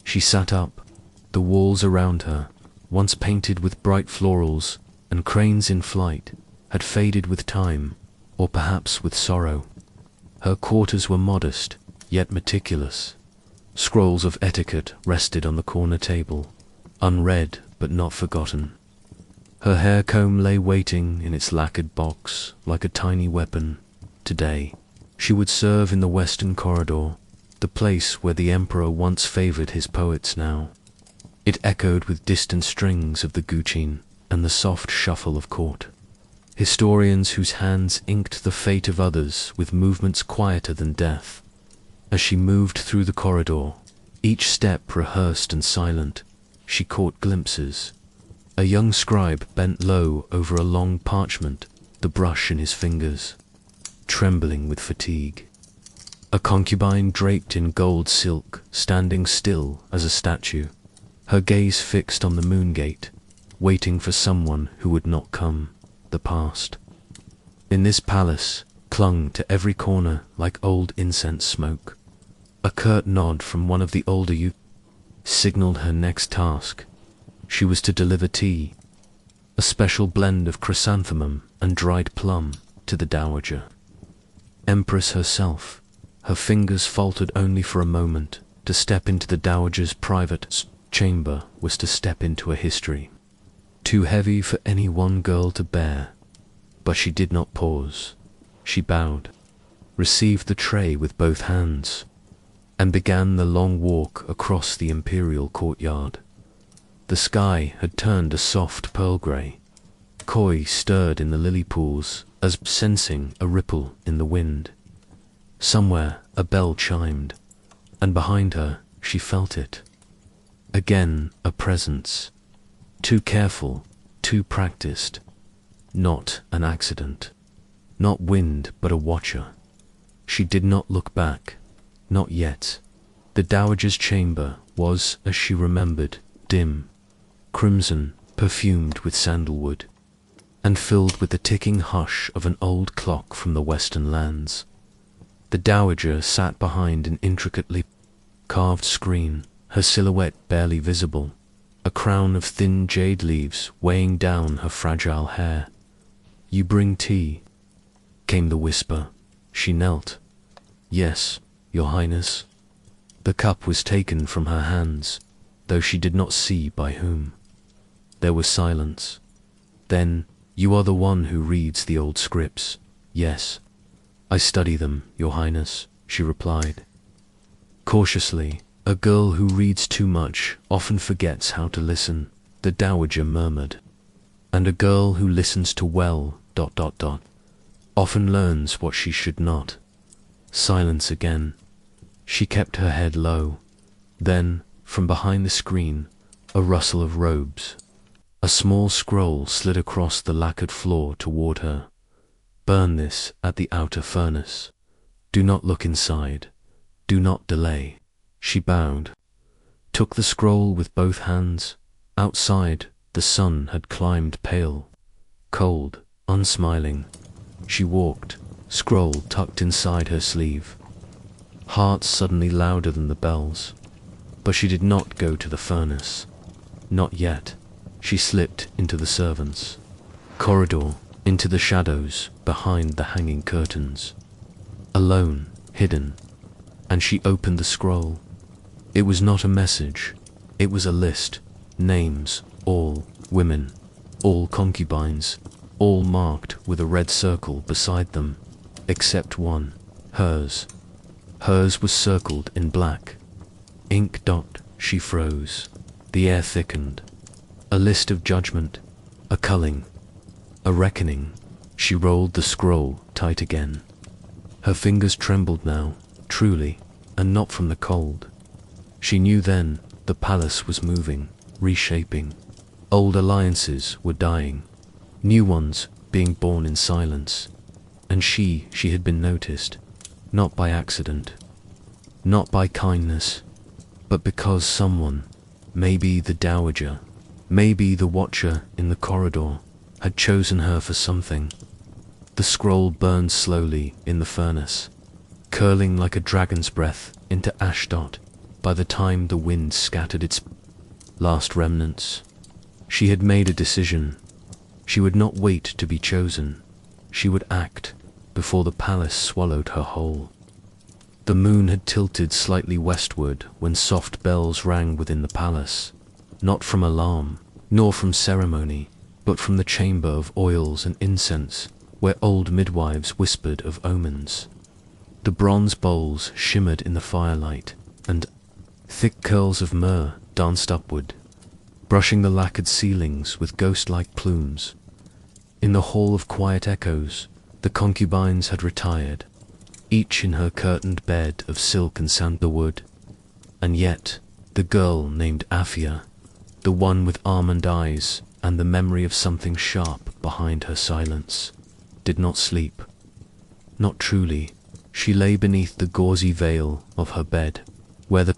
She sat up, The walls around her, once painted with bright florals and cranes in flight, had faded with time, or perhaps with sorrow. Her quarters were modest, yet meticulous. Scrolls of etiquette rested on the corner table, unread but not forgotten. Her hair comb lay waiting in its lacquered box like a tiny weapon. Today, she would serve in the western corridor, the place where the emperor once favored his poets now. It echoed with distant strings of the guqin and the soft shuffle of court. Historians whose hands inked the fate of others with movements quieter than death. As she moved through the corridor, each step rehearsed and silent, she caught glimpses. A young scribe bent low over a long parchment, the brush in his fingers, trembling with fatigue. A concubine draped in gold silk, standing still as a statue, her gaze fixed on the moon gate, waiting for someone who would not come, the past. In this palace, clung to every corner like old incense smoke. A curt nod from one of the older youths signaled her next task. She was to deliver tea, a special blend of chrysanthemum and dried plum, to the dowager. Empress herself, her fingers faltered only for a moment. To step into the dowager's private chamber was to step into a history, too heavy for any one girl to bear. But she did not pause. She bowed, received the tray with both hands, and began the long walk across the imperial courtyard. The sky had turned a soft pearl grey. Koi stirred in the lily pools, as sensing a ripple in the wind. Somewhere a bell chimed, and behind her she felt it. Again a presence, too careful, too practiced. Not an accident, not wind but a watcher. She did not look back, not yet. The dowager's chamber was, as she remembered, dim, crimson, perfumed with sandalwood, and filled with the ticking hush of an old clock from the western lands. The dowager sat behind an intricately carved screen, her silhouette barely visible, a crown of thin jade leaves weighing down her fragile hair. "You bring tea," came the whisper. She knelt. "Yes, Your Highness." The cup was taken from her hands, though she did not see by whom. There was silence. Then, "You are the one who reads the old scripts." "Yes, I study them, Your Highness," she replied. Cautiously, "A girl who reads too much often forgets how to listen," the dowager murmured. "And a girl who listens too well, often learns what she should not." Silence again. She kept her head low. Then, from behind the screen, a rustle of robes. A small scroll slid across the lacquered floor toward her. "Burn this at the outer furnace. Do not look inside. Do not delay." She bowed, took the scroll with both hands. Outside, the sun had climbed pale, cold, unsmiling. She walked, scroll tucked inside her sleeve, heart suddenly louder than the bells. But she did not go to the furnace. Not yet. She slipped into the servants' corridor, into the shadows behind the hanging curtains. Alone, hidden, and she opened the scroll. It was not a message. It was a list. Names, all women, all concubines, all marked with a red circle beside them, except one, hers. Hers was circled in black. Ink dot, she froze. The air thickened. A list of judgment, a culling, a reckoning. She rolled the scroll tight again. Her fingers trembled now, truly, and not from the cold. She knew then the palace was moving, reshaping. Old alliances were dying, new ones being born in silence. And she had been noticed, not by accident, not by kindness, but because someone, maybe the dowager, maybe the watcher in the corridor, had chosen her for something. The scroll burned slowly in the furnace, curling like a dragon's breath into ash dot by the time the wind scattered its last remnants. She had made a decision. She would not wait to be chosen. She would act before the palace swallowed her whole. The moon had tilted slightly westward when soft bells rang within the palace, not from alarm, nor from ceremony, but from the chamber of oils and incense, where old midwives whispered of omens. The bronze bowls shimmered in the firelight, and thick curls of myrrh danced upward, brushing the lacquered ceilings with ghost-like plumes. In the hall of quiet echoes, the concubines had retired, each in her curtained bed of silk and sandalwood, and yet the girl named Afia, the one with almond eyes and the memory of something sharp behind her silence, did not sleep. Not truly. She lay beneath the gauzy veil of her bed, where the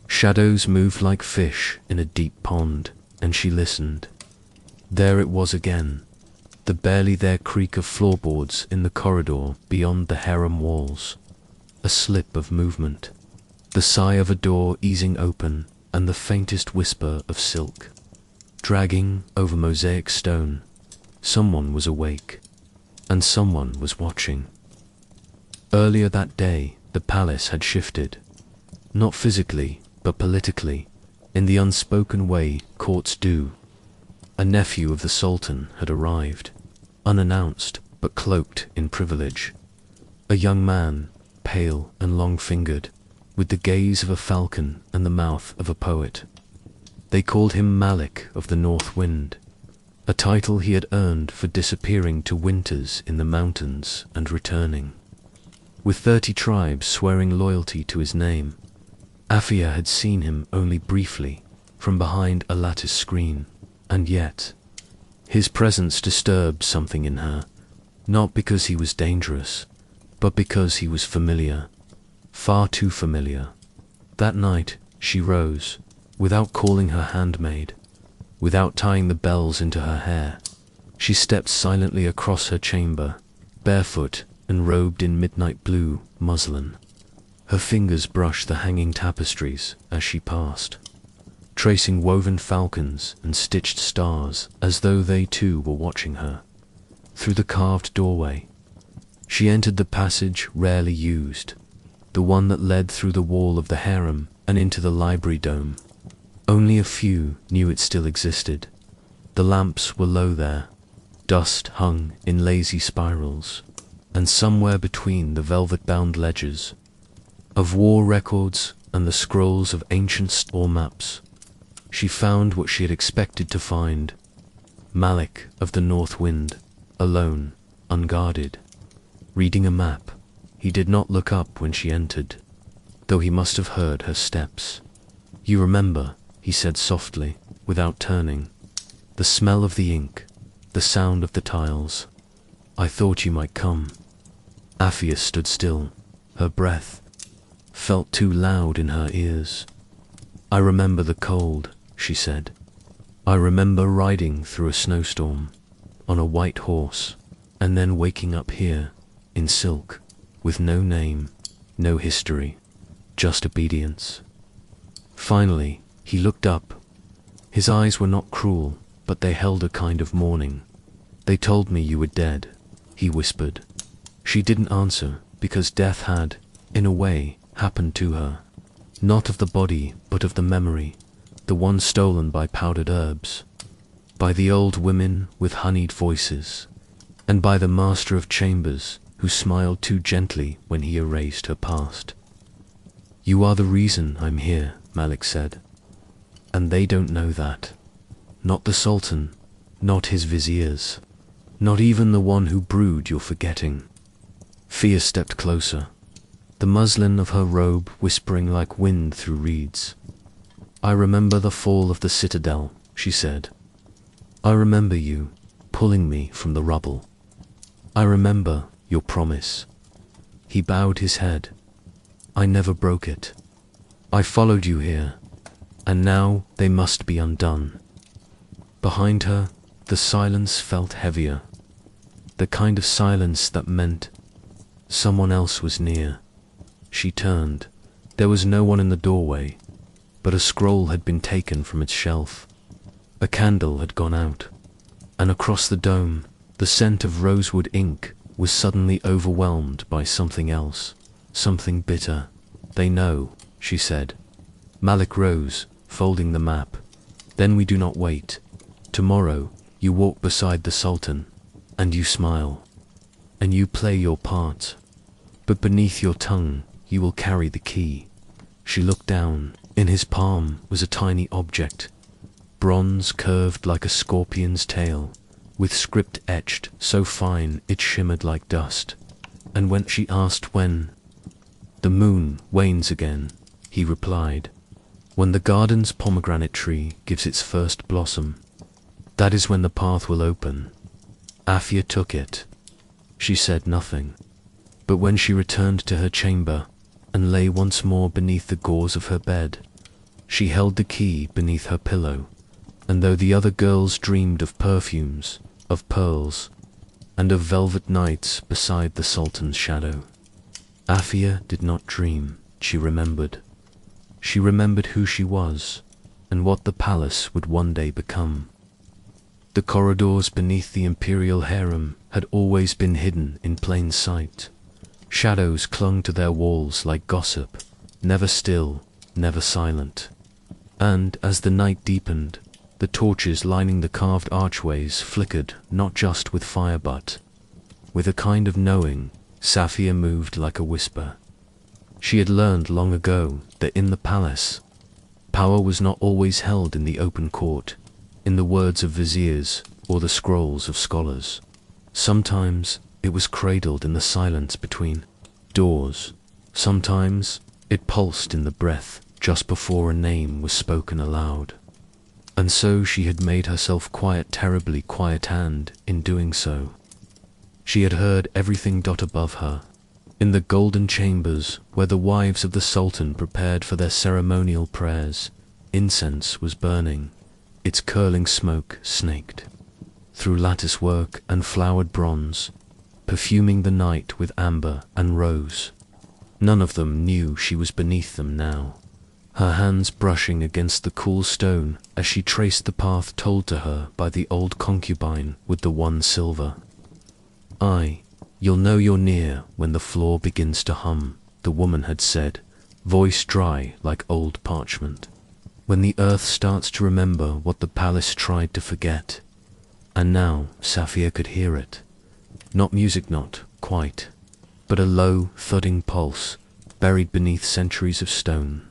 shadows moved like fish in a deep pond, and she listened. There it was again, the barely there creak of floorboards in the corridor beyond the harem walls, a slip of movement, the sigh of a door easing open, and the faintest whisper of silk dragging over mosaic stone. Someone was awake, and someone was watching. Earlier that day, the palace had shifted, not physically, but politically, in the unspoken way courts do. A nephew of the Sultan had arrived, unannounced but cloaked in privilege. A young man, pale and long-fingered, with the gaze of a falcon and the mouth of a poet. They called him Malik of the North Wind, a title he had earned for disappearing to winters in the mountains and returning. With 30 tribes swearing loyalty to his name, Afia had seen him only briefly from behind a lattice screen, and yet his presence disturbed something in her, not because he was dangerous, but because he was familiar, far too familiar. That night she rose, without calling her handmaid, without tying the bells into her hair. She stepped silently across her chamber, barefoot and robed in midnight blue muslin. Her fingers brushed the hanging tapestries as she passed, tracing woven falcons and stitched stars as though they too were watching her. Through the carved doorway, she entered the passage rarely used, the one that led through the wall of the harem and into the library dome. Only a few knew it still existed. The lamps were low there, dust hung in lazy spirals, and somewhere between the velvet-bound ledgers of war records and the scrolls of ancient store maps, she found what she had expected to find: Malik of the North Wind, alone, unguarded, reading a map. He did not look up when she entered, though he must have heard her steps. "You remember," he said softly, without turning, "the smell of the ink, the sound of the tiles. I thought you might come." Afia stood still. Her breath felt too loud in her ears. "I remember the cold," she said. "I remember riding through a snowstorm, on a white horse, and then waking up here, in silk, with no name, no history, just obedience." Finally, he looked up. His eyes were not cruel, but they held a kind of mourning. "They told me you were dead," he whispered. She didn't answer, because death had, in a way, happened to her. Not of the body, but of the memory, the one stolen by powdered herbs, by the old women with honeyed voices, and by the master of chambers who smiled too gently when he erased her past. "You are the reason I'm here," Malik said. "And they don't know that. Not the Sultan, not his viziers, not even the one who brewed your forgetting." Fia stepped closer, the muslin of her robe whispering like wind through reeds. "I remember the fall of the citadel," she said. "I remember you, pulling me from the rubble. I remember your promise." He bowed his head. "I never broke it. I followed you here, and now they must be undone." Behind her, the silence felt heavier, the kind of silence that meant someone else was near. She turned. There was no one in the doorway, but a scroll had been taken from its shelf. A candle had gone out, and across the dome, the scent of rosewood ink was suddenly overwhelmed by something else, something bitter. "They know," she said. Malik rose, folding the map. "Then we do not wait. Tomorrow, you walk beside the Sultan, and you smile, and you play your part. But beneath your tongue, you will carry the key." She looked down. In his palm was a tiny object, bronze curved like a scorpion's tail, with script etched so fine it shimmered like dust. And when she asked when, "The moon wanes again," he replied. "When the garden's pomegranate tree gives its first blossom, that is when the path will open." Afia took it. She said nothing. But when she returned to her chamber and lay once more beneath the gauze of her bed, she held the key beneath her pillow, and though the other girls dreamed of perfumes, of pearls, and of velvet nights beside the Sultan's shadow, Afia did not dream. She remembered. She remembered who she was, and what the palace would one day become. The corridors beneath the imperial harem had always been hidden in plain sight. Shadows clung to their walls like gossip, never still, never silent. And as the night deepened, the torches lining the carved archways flickered not just with fire but with a kind of knowing. Safia moved like a whisper. She had learned long ago that in the palace, power was not always held in the open court, in the words of viziers or the scrolls of scholars. Sometimes it was cradled in the silence between doors. Sometimes it pulsed in the breath just before a name was spoken aloud. And so she had made herself quiet, terribly quiet, and in doing so, she had heard everything above her. In the golden chambers where the wives of the Sultan prepared for their ceremonial prayers, incense was burning, its curling smoke snaked through lattice work and flowered bronze, perfuming the night with amber and rose. None of them knew she was beneath them now, her hands brushing against the cool stone as she traced the path told to her by the old concubine with the one silver. "You'll know you're near when the floor begins to hum," the woman had said, voice dry like old parchment. "When the earth starts to remember what the palace tried to forget." And now Safia could hear it. Not music, not quite, but a low, thudding pulse buried beneath centuries of stone.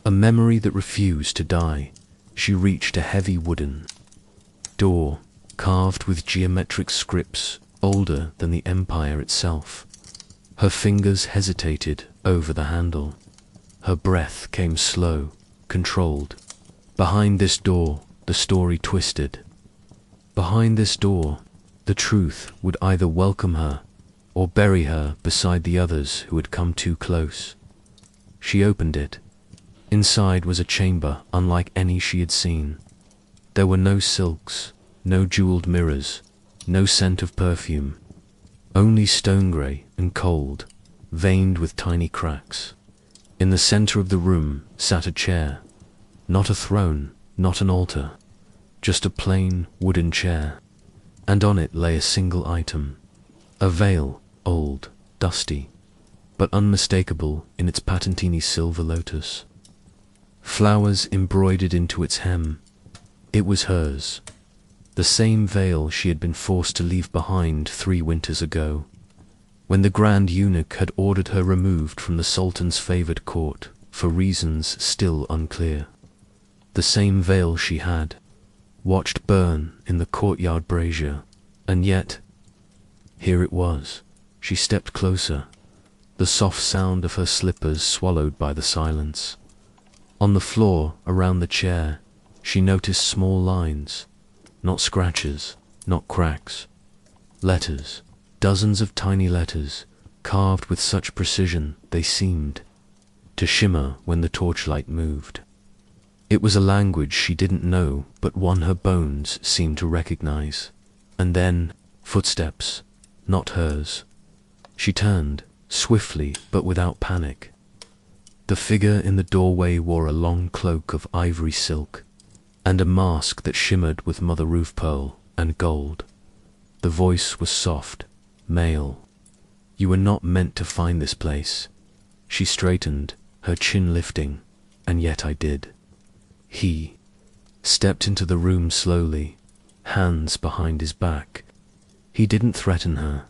A memory that refused to die. She reached a heavy wooden door, carved with geometric scripts older than the empire itself. Her fingers hesitated over the handle. Her breath came slow, controlled. Behind this door, the story twisted. Behind this door, the truth would either welcome her or bury her beside the others who had come too close. She opened it. Inside was a chamber unlike any she had seen. There were no silks, no jeweled mirrors, no scent of perfume, only stone grey and cold, veined with tiny cracks. In the center of the room sat a chair, not a throne, not an altar, just a plain wooden chair, and on it lay a single item, a veil, old, dusty, but unmistakable in its patentini silver lotus. Flowers embroidered into its hem. It was hers. The same veil she had been forced to leave behind 3 winters ago, when the Grand Eunuch had ordered her removed from the Sultan's favoured court for reasons still unclear. The same veil she had watched burn in the courtyard brazier, and yet, here it was. She stepped closer, the soft sound of her slippers swallowed by the silence. On the floor around the chair, she noticed small lines, not scratches, not cracks. Letters, dozens of tiny letters, carved with such precision they seemed to shimmer when the torchlight moved. It was a language she didn't know, but one her bones seemed to recognize. And then, footsteps, not hers. She turned, swiftly but without panic. The figure in the doorway wore a long cloak of ivory silk, and a mask that shimmered with mother-of pearl and gold. The voice was soft, male. "You were not meant to find this place." She straightened, her chin lifting, "And yet I did." He stepped into the room slowly, hands behind his back. He didn't threaten her.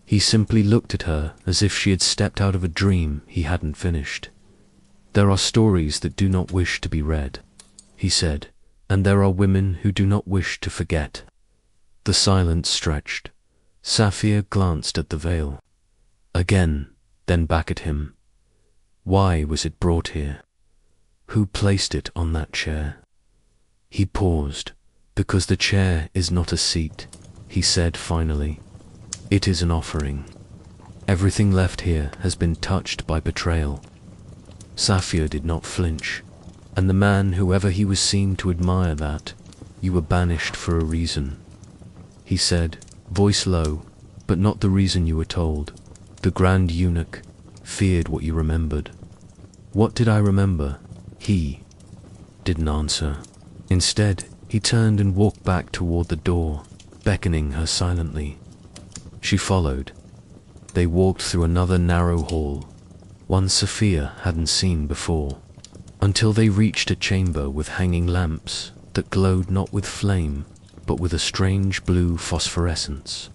He simply looked at her as if she had stepped out of a dream he hadn't finished. "There are stories that do not wish to be read," he said, "and there are women who do not wish to forget." The silence stretched. Saphir glanced at the veil. Again, then back at him. Why was it brought here? Who placed it on that chair? He paused. "Because the chair is not a seat," he said finally. "It is an offering. Everything left here has been touched by betrayal." Saphir did not flinch, and the man, whoever he was, seemed to admire that. "You were banished for a reason," he said, voice low, "but not the reason you were told. The Grand Eunuch feared what you remembered." "What did I remember?" He didn't answer. Instead, he turned and walked back toward the door, beckoning her silently. She followed. They walked through another narrow hall, one Saphir hadn't seen before, until they reached a chamber with hanging lamps that glowed not with flame, but with a strange blue phosphorescence.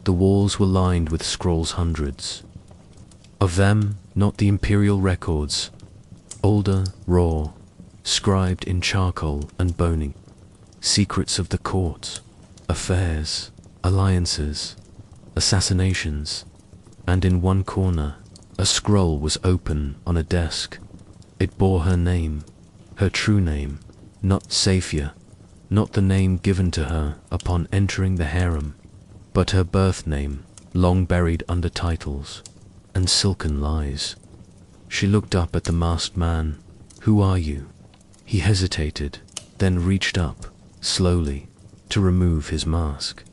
The walls were lined with scrolls, hundreds of them, not the imperial records, older, raw, scribed in charcoal and boning. Secrets of the court, affairs, alliances, assassinations, and in one corner, a scroll was open on a desk. It bore her name, her true name, not Saphir, not the name given to her upon entering the harem, but her birth name, long buried under titles and silken lies. She looked up at the masked man. "Who are you?" He hesitated, then reached up, slowly, to remove his mask.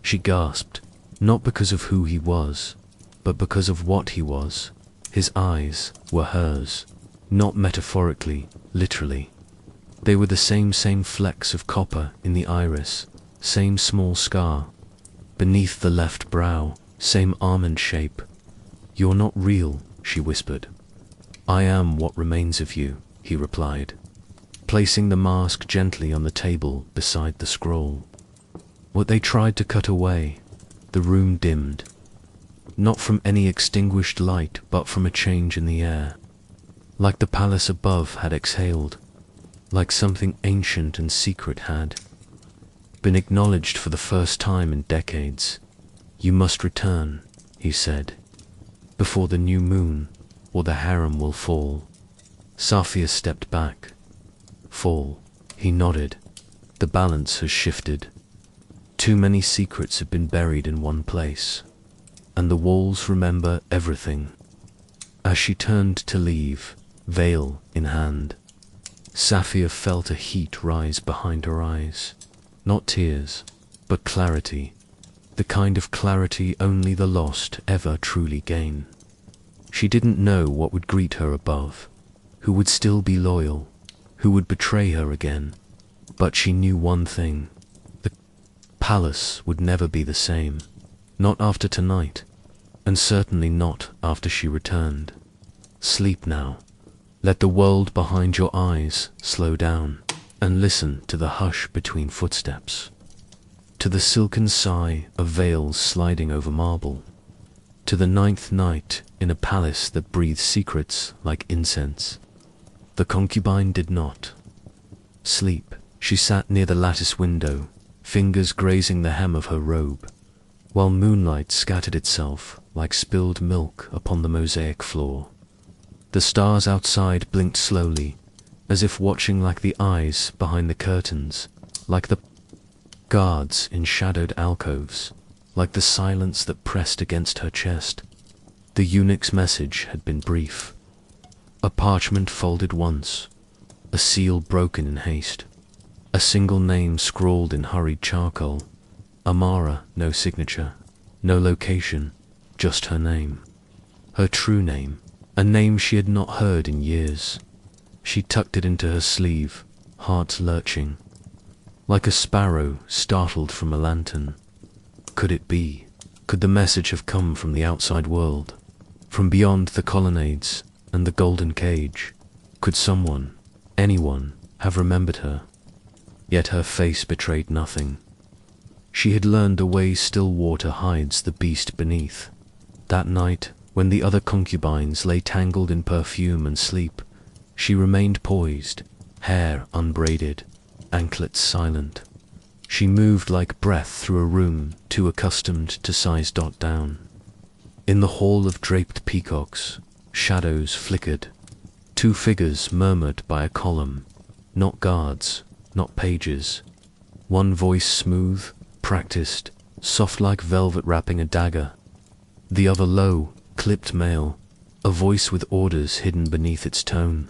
She gasped, not because of who he was, but because of what he was. His eyes were hers, not metaphorically, literally. They were the same flecks of copper in the iris, same small scar beneath the left brow, same almond shape. "You're not real," she whispered. "I am what remains of you," he replied, placing the mask gently on the table beside the scroll. What they tried to cut away, the room dimmed, not from any extinguished light, but from a change in the air. Like the palace above had exhaled, like something ancient and secret had been acknowledged for the first time in decades. "You must return," he said, "before the new moon, or the harem will fall." Saphir stepped back. "Fall," he nodded. "The balance has shifted. Too many secrets have been buried in one place, and the walls remember everything." As she turned to leave, veil in hand, Saphir felt a heat rise behind her eyes. Not tears, but clarity. The kind of clarity only the lost ever truly gain. She didn't know what would greet her above, who would still be loyal, who would betray her again. But she knew one thing. The palace would never be the same. Not after tonight, and certainly not after she returned. Sleep now. Let the world behind your eyes slow down, and listen to the hush between footsteps, to the silken sigh of veils sliding over marble, to the 9th night in a palace that breathes secrets like incense. The concubine did not sleep. She sat near the lattice window, fingers grazing the hem of her robe, while moonlight scattered itself like spilled milk upon the mosaic floor. The stars outside blinked slowly, as if watching, like the eyes behind the curtains, like the guards in shadowed alcoves, like the silence that pressed against her chest. The eunuch's message had been brief. A parchment folded once, a seal broken in haste, a single name scrawled in hurried charcoal. Amara, no signature, no location, just her name. Her true name, a name she had not heard in years. She tucked it into her sleeve, heart lurching, like a sparrow startled from a lantern. Could it be? Could the message have come from the outside world? From beyond the colonnades and the golden cage? Could someone, anyone, have remembered her? Yet her face betrayed nothing. She had learned the way still water hides the beast beneath. That night, when the other concubines lay tangled in perfume and sleep, she remained poised, hair unbraided, anklets silent. She moved like breath through a room too accustomed to size dot down. In the hall of draped peacocks, shadows flickered. Two figures murmured by a column, not guards, not pages. One voice smooth, practiced, soft like velvet wrapping a dagger. The other low, clipped male, a voice with orders hidden beneath its tone.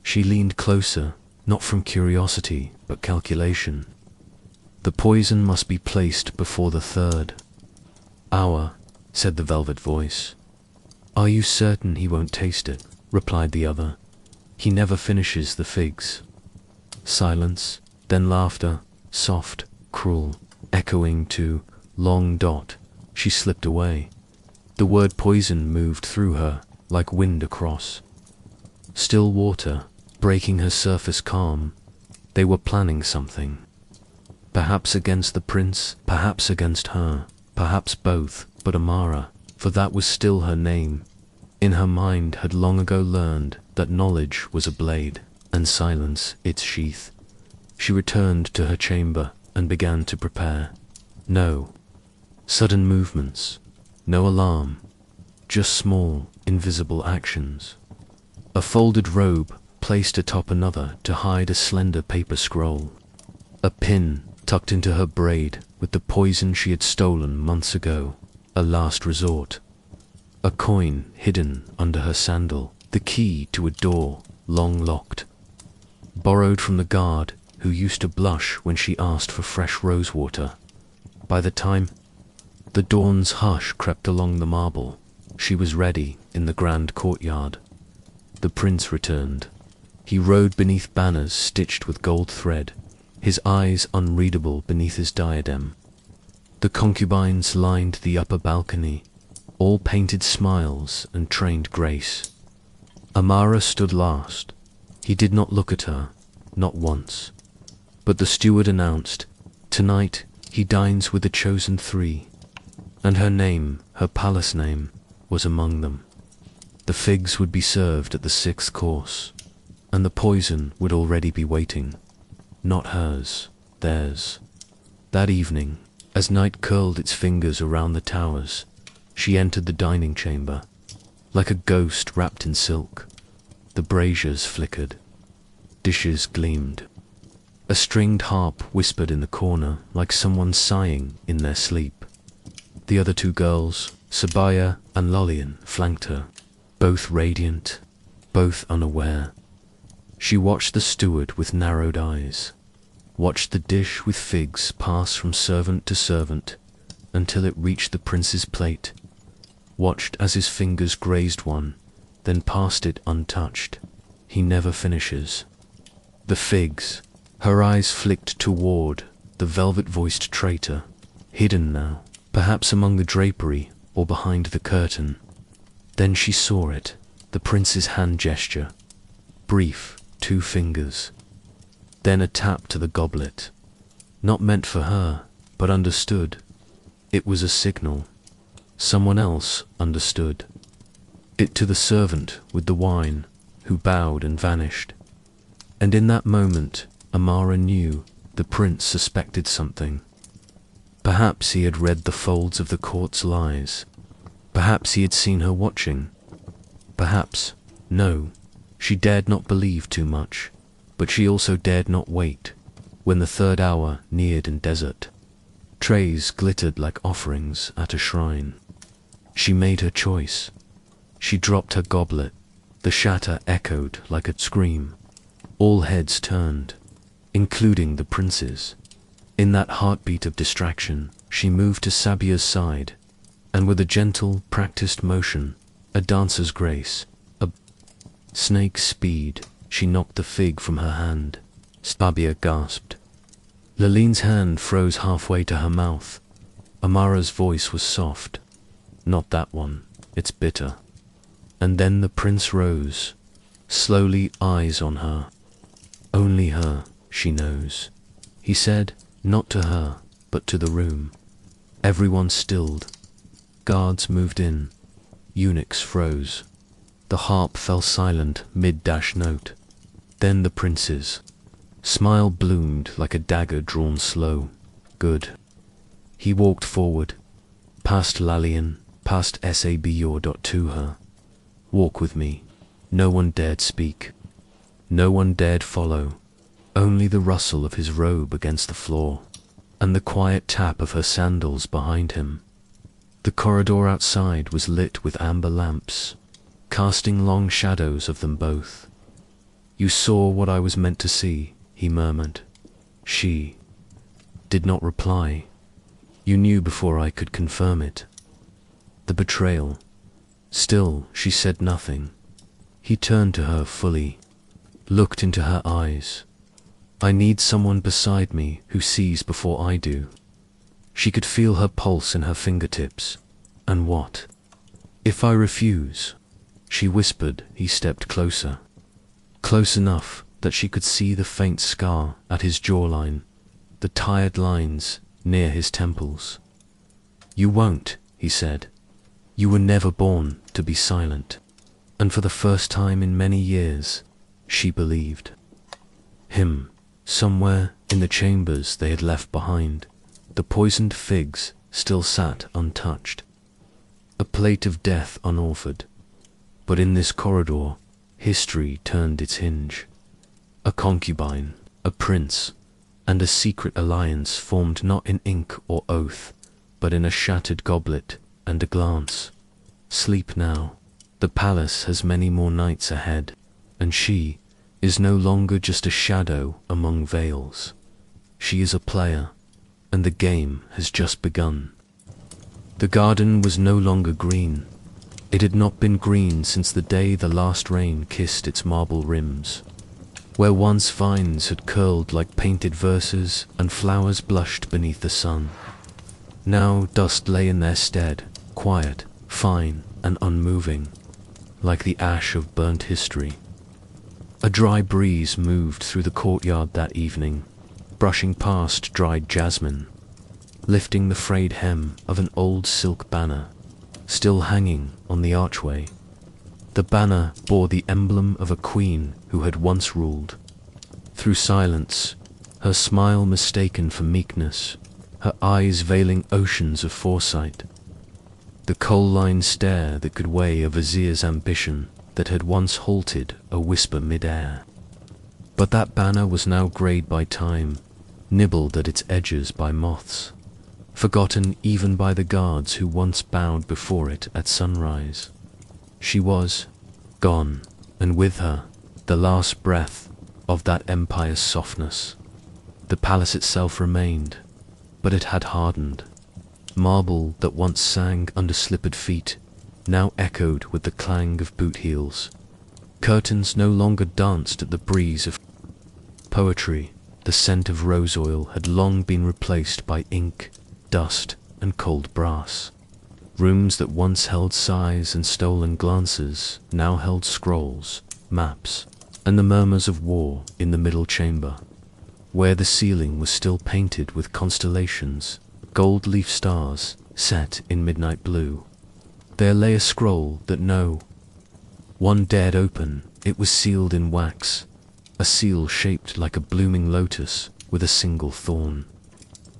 She leaned closer, not from curiosity, but calculation. The poison must be placed before the third hour, said the velvet voice. Are you certain he won't taste it? Replied the other. He never finishes the figs. Silence, then laughter, soft, cruel, echoing to long dot. She slipped away. The word poison moved through her, like wind across. Still water, breaking her surface calm. They were planning something. Perhaps against the prince, perhaps against her, perhaps both, but Amara, for that was still her name, in her mind had long ago learned that knowledge was a blade, and silence its sheath. She returned to her chamber and began to prepare. No sudden movements, no alarm, just small, invisible actions. A folded robe placed atop another to hide a slender paper scroll. A pin tucked into her braid with the poison she had stolen months ago, a last resort. A coin hidden under her sandal, the key to a door long locked. Borrowed from the guard who used to blush when she asked for fresh rose water. By the time the dawn's hush crept along the marble, she was ready in the grand courtyard. The prince returned. He rode beneath banners stitched with gold thread, his eyes unreadable beneath his diadem. The concubines lined the upper balcony, all painted smiles and trained grace. Amara stood last. He did not look at her, not once. But the steward announced, tonight he dines with the chosen three, and her name, her palace name, was among them. The figs would be served at the sixth course, and the poison would already be waiting. Not hers, theirs. That evening, as night curled its fingers around the towers, she entered the dining chamber, like a ghost wrapped in silk. The braziers flickered. Dishes gleamed. A stringed harp whispered in the corner like someone sighing in their sleep. The other two girls, Sabaya and Lolian, flanked her, both radiant, both unaware. She watched the steward with narrowed eyes, watched the dish with figs pass from servant to servant until it reached the prince's plate, watched as his fingers grazed one, then passed it untouched. He never finishes. The figs. Her eyes flicked toward the velvet-voiced traitor, hidden now, perhaps among the drapery or behind the curtain. Then she saw it, the prince's hand gesture. Brief, 2 fingers. Then a tap to the goblet. Not meant for her, but understood. It was a signal. Someone else understood. It to the servant with the wine, who bowed and vanished. And in that moment, Amara knew the prince suspected something. Perhaps he had read the folds of the court's lies. Perhaps he had seen her watching. Perhaps, no, she dared not believe too much, but she also dared not wait. When the third hour neared in desert, trays glittered like offerings at a shrine. She made her choice. She dropped her goblet. The shatter echoed like a scream. All heads turned, including the prince's. In that heartbeat of distraction, she moved to Sabia's side, and with a gentle, practiced motion, a dancer's grace, Snake speed, she knocked the fig from her hand. Stabia gasped. Lalene's hand froze halfway to her mouth. Amara's voice was soft. Not that one, it's bitter. And then the prince rose, slowly, eyes on her. Only her, she knows. He said, not to her, but to the room. Everyone stilled. Guards moved in. Eunuchs froze. The harp fell silent mid-note. Then the prince's smile bloomed like a dagger drawn slow. Good. He walked forward, past Lalian, past Sabior. To her. Walk with me. No one dared speak. No one dared follow. Only the rustle of his robe against the floor, and the quiet tap of her sandals behind him. The corridor outside was lit with amber lamps, casting long shadows of them both. You saw what I was meant to see, he murmured. She did not reply. You knew before I could confirm it. The betrayal. Still, she said nothing. He turned to her fully, looked into her eyes. I need someone beside me who sees before I do. She could feel her pulse in her fingertips. And what if I refuse? She whispered. He stepped closer. Close enough that she could see the faint scar at his jawline, the tired lines near his temples. You won't, he said. You were never born to be silent. And for the first time in many years, she believed him. Somewhere in the chambers they had left behind, the poisoned figs still sat untouched, a plate of death unoffered. But in this corridor, history turned its hinge. A concubine, a prince, and a secret alliance formed not in ink or oath, but in a shattered goblet and a glance. Sleep now. The palace has many more nights ahead, and she is no longer just a shadow among veils. She is a player, and the game has just begun. The garden was no longer green. It had not been green since the day the last rain kissed its marble rims. Where once vines had curled like painted verses and flowers blushed beneath the sun, now dust lay in their stead, quiet, fine, and unmoving, like the ash of burnt history. A dry breeze moved through the courtyard that evening, brushing past dried jasmine, lifting the frayed hem of an old silk banner, still hanging on the archway. The banner bore the emblem of a queen who had once ruled. Through silence, her smile mistaken for meekness, her eyes veiling oceans of foresight, the coal-lined stare that could weigh a vizier's ambition that had once halted a whisper mid-air. But that banner was now greyed by time, nibbled at its edges by moths, forgotten even by the guards who once bowed before it at sunrise. She was gone, and with her, the last breath of that empire's softness. The palace itself remained, but it had hardened. Marble that once sang under slippered feet now echoed with the clang of boot heels. Curtains no longer danced at the breeze of poetry. The scent of rose oil had long been replaced by ink, dust, and cold brass. Rooms that once held sighs and stolen glances now held scrolls, maps, and the murmurs of war in the middle chamber, where the ceiling was still painted with constellations, gold-leaf stars set in midnight blue. There lay a scroll that no one dared open. It was sealed in wax, a seal shaped like a blooming lotus with a single thorn.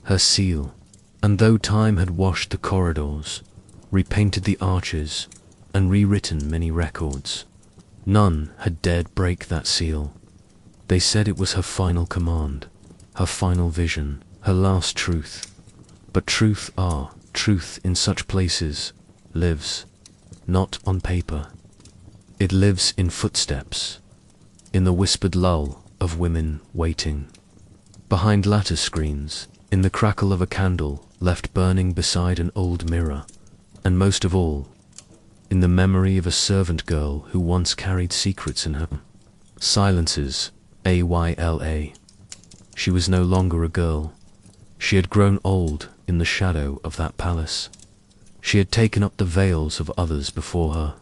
Her seal. And though time had washed the corridors, repainted the arches, and rewritten many records, none had dared break that seal. They said it was her final command, her final vision, her last truth. But truth in such places lives, not on paper. It lives in footsteps, in the whispered lull of women waiting, behind lattice screens, in the crackle of a candle left burning beside an old mirror, and most of all, in the memory of a servant girl who once carried secrets in her silences. Ayla. She was no longer a girl. She had grown old in the shadow of that palace. She had taken up the veils of others before her,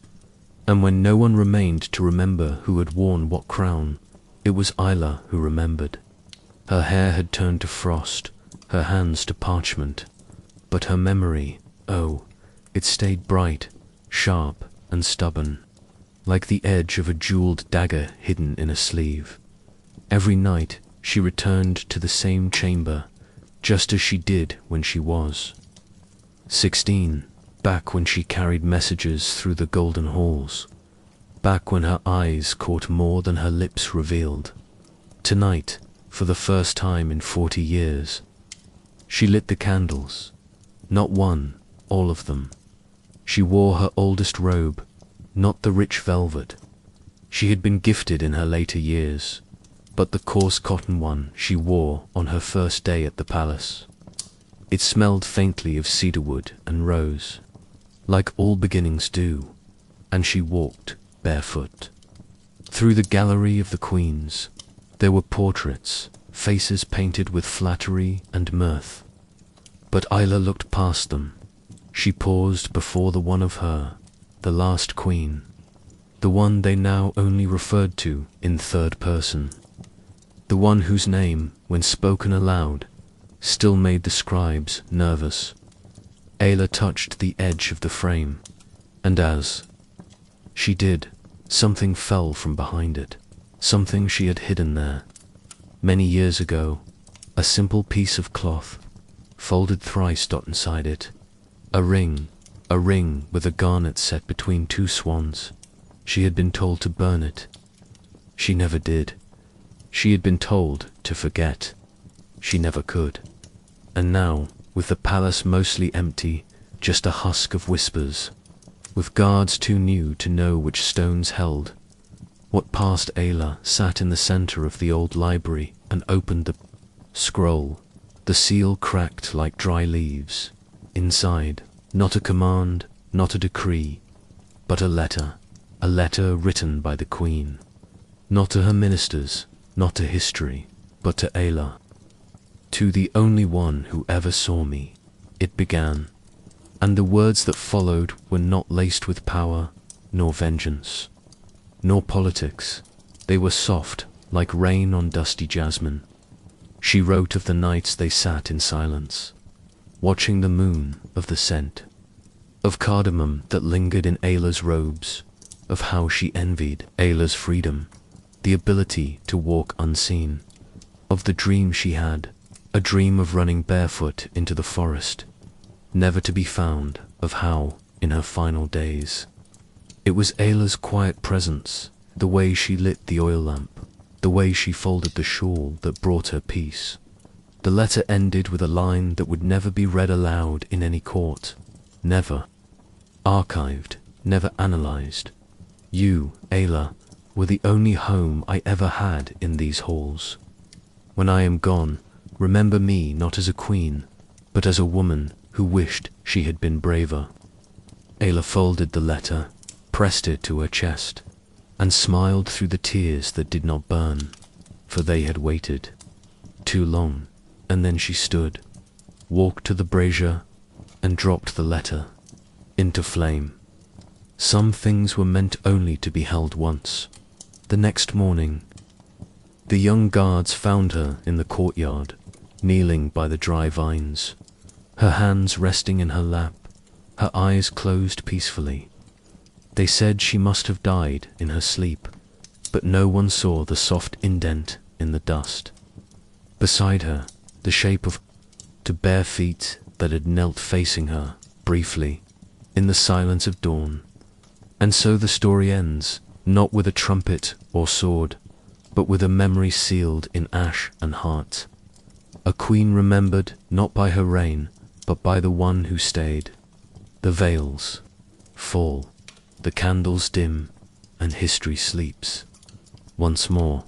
and when no one remained to remember who had worn what crown, it was Ayla who remembered. Her hair had turned to frost, her hands to parchment, but her memory, oh, it stayed bright, sharp, and stubborn, like the edge of a jeweled dagger hidden in a sleeve. Every night she returned to the same chamber, just as she did when she was 16, back when she carried messages through the golden halls, back when her eyes caught more than her lips revealed. Tonight, for the first time in 40 years, she lit the candles. Not one, all of them. She wore her oldest robe, not the rich velvet she had been gifted in her later years, but the coarse cotton one she wore on her first day at the palace. It smelled faintly of cedarwood and rose, like all beginnings do, and she walked barefoot. Through the gallery of the queens, there were portraits, faces painted with flattery and mirth. But Ayla looked past them. She paused before the one of her, the last queen, the one they now only referred to in third person, the one whose name, when spoken aloud, still made the scribes nervous. Ayla touched the edge of the frame, and as she did, something fell from behind it, something she had hidden there many years ago, a simple piece of cloth, folded thrice. Inside it, a ring with a garnet set between two swans. She had been told to burn it. She never did. She had been told to forget. She never could. And now, with the palace mostly empty, just a husk of whispers, with guards too new to know which stones held what passed, Ayla sat in the center of the old library and opened the scroll. The seal cracked like dry leaves. Inside, not a command, not a decree, but a letter written by the queen. Not to her ministers, not to history, but to Ayla. To the only one who ever saw me, it began, and the words that followed were not laced with power, nor vengeance, nor politics. They were soft, like rain on dusty jasmine. She wrote of the nights they sat in silence, watching the moon, of the scent of cardamom that lingered in Ayla's robes, of how she envied Ayla's freedom, the ability to walk unseen, of the dream she had, a dream of running barefoot into the forest, never to be found, of how, in her final days, it was Ayla's quiet presence, the way she lit the oil lamp, the way she folded the shawl that brought her peace. The letter ended with a line that would never be read aloud in any court, never archived, never analyzed. You, Ayla, were the only home I ever had in these halls. When I am gone, remember me not as a queen, but as a woman who wished she had been braver. Ayla folded the letter, pressed it to her chest, and smiled through the tears that did not burn, for they had waited too long. And then she stood, walked to the brazier, and dropped the letter into flame. Some things were meant only to be held once. The next morning, the young guards found her in the courtyard, kneeling by the dry vines, her hands resting in her lap, her eyes closed peacefully. They said she must have died in her sleep, but no one saw the soft indent in the dust. Beside her, the shape of two bare feet that had knelt facing her, briefly, in the silence of dawn. And so the story ends, not with a trumpet or sword, but with a memory sealed in ash and heart. A queen remembered not by her reign, but by the one who stayed. The veils fall, the candles dim, and history sleeps once more.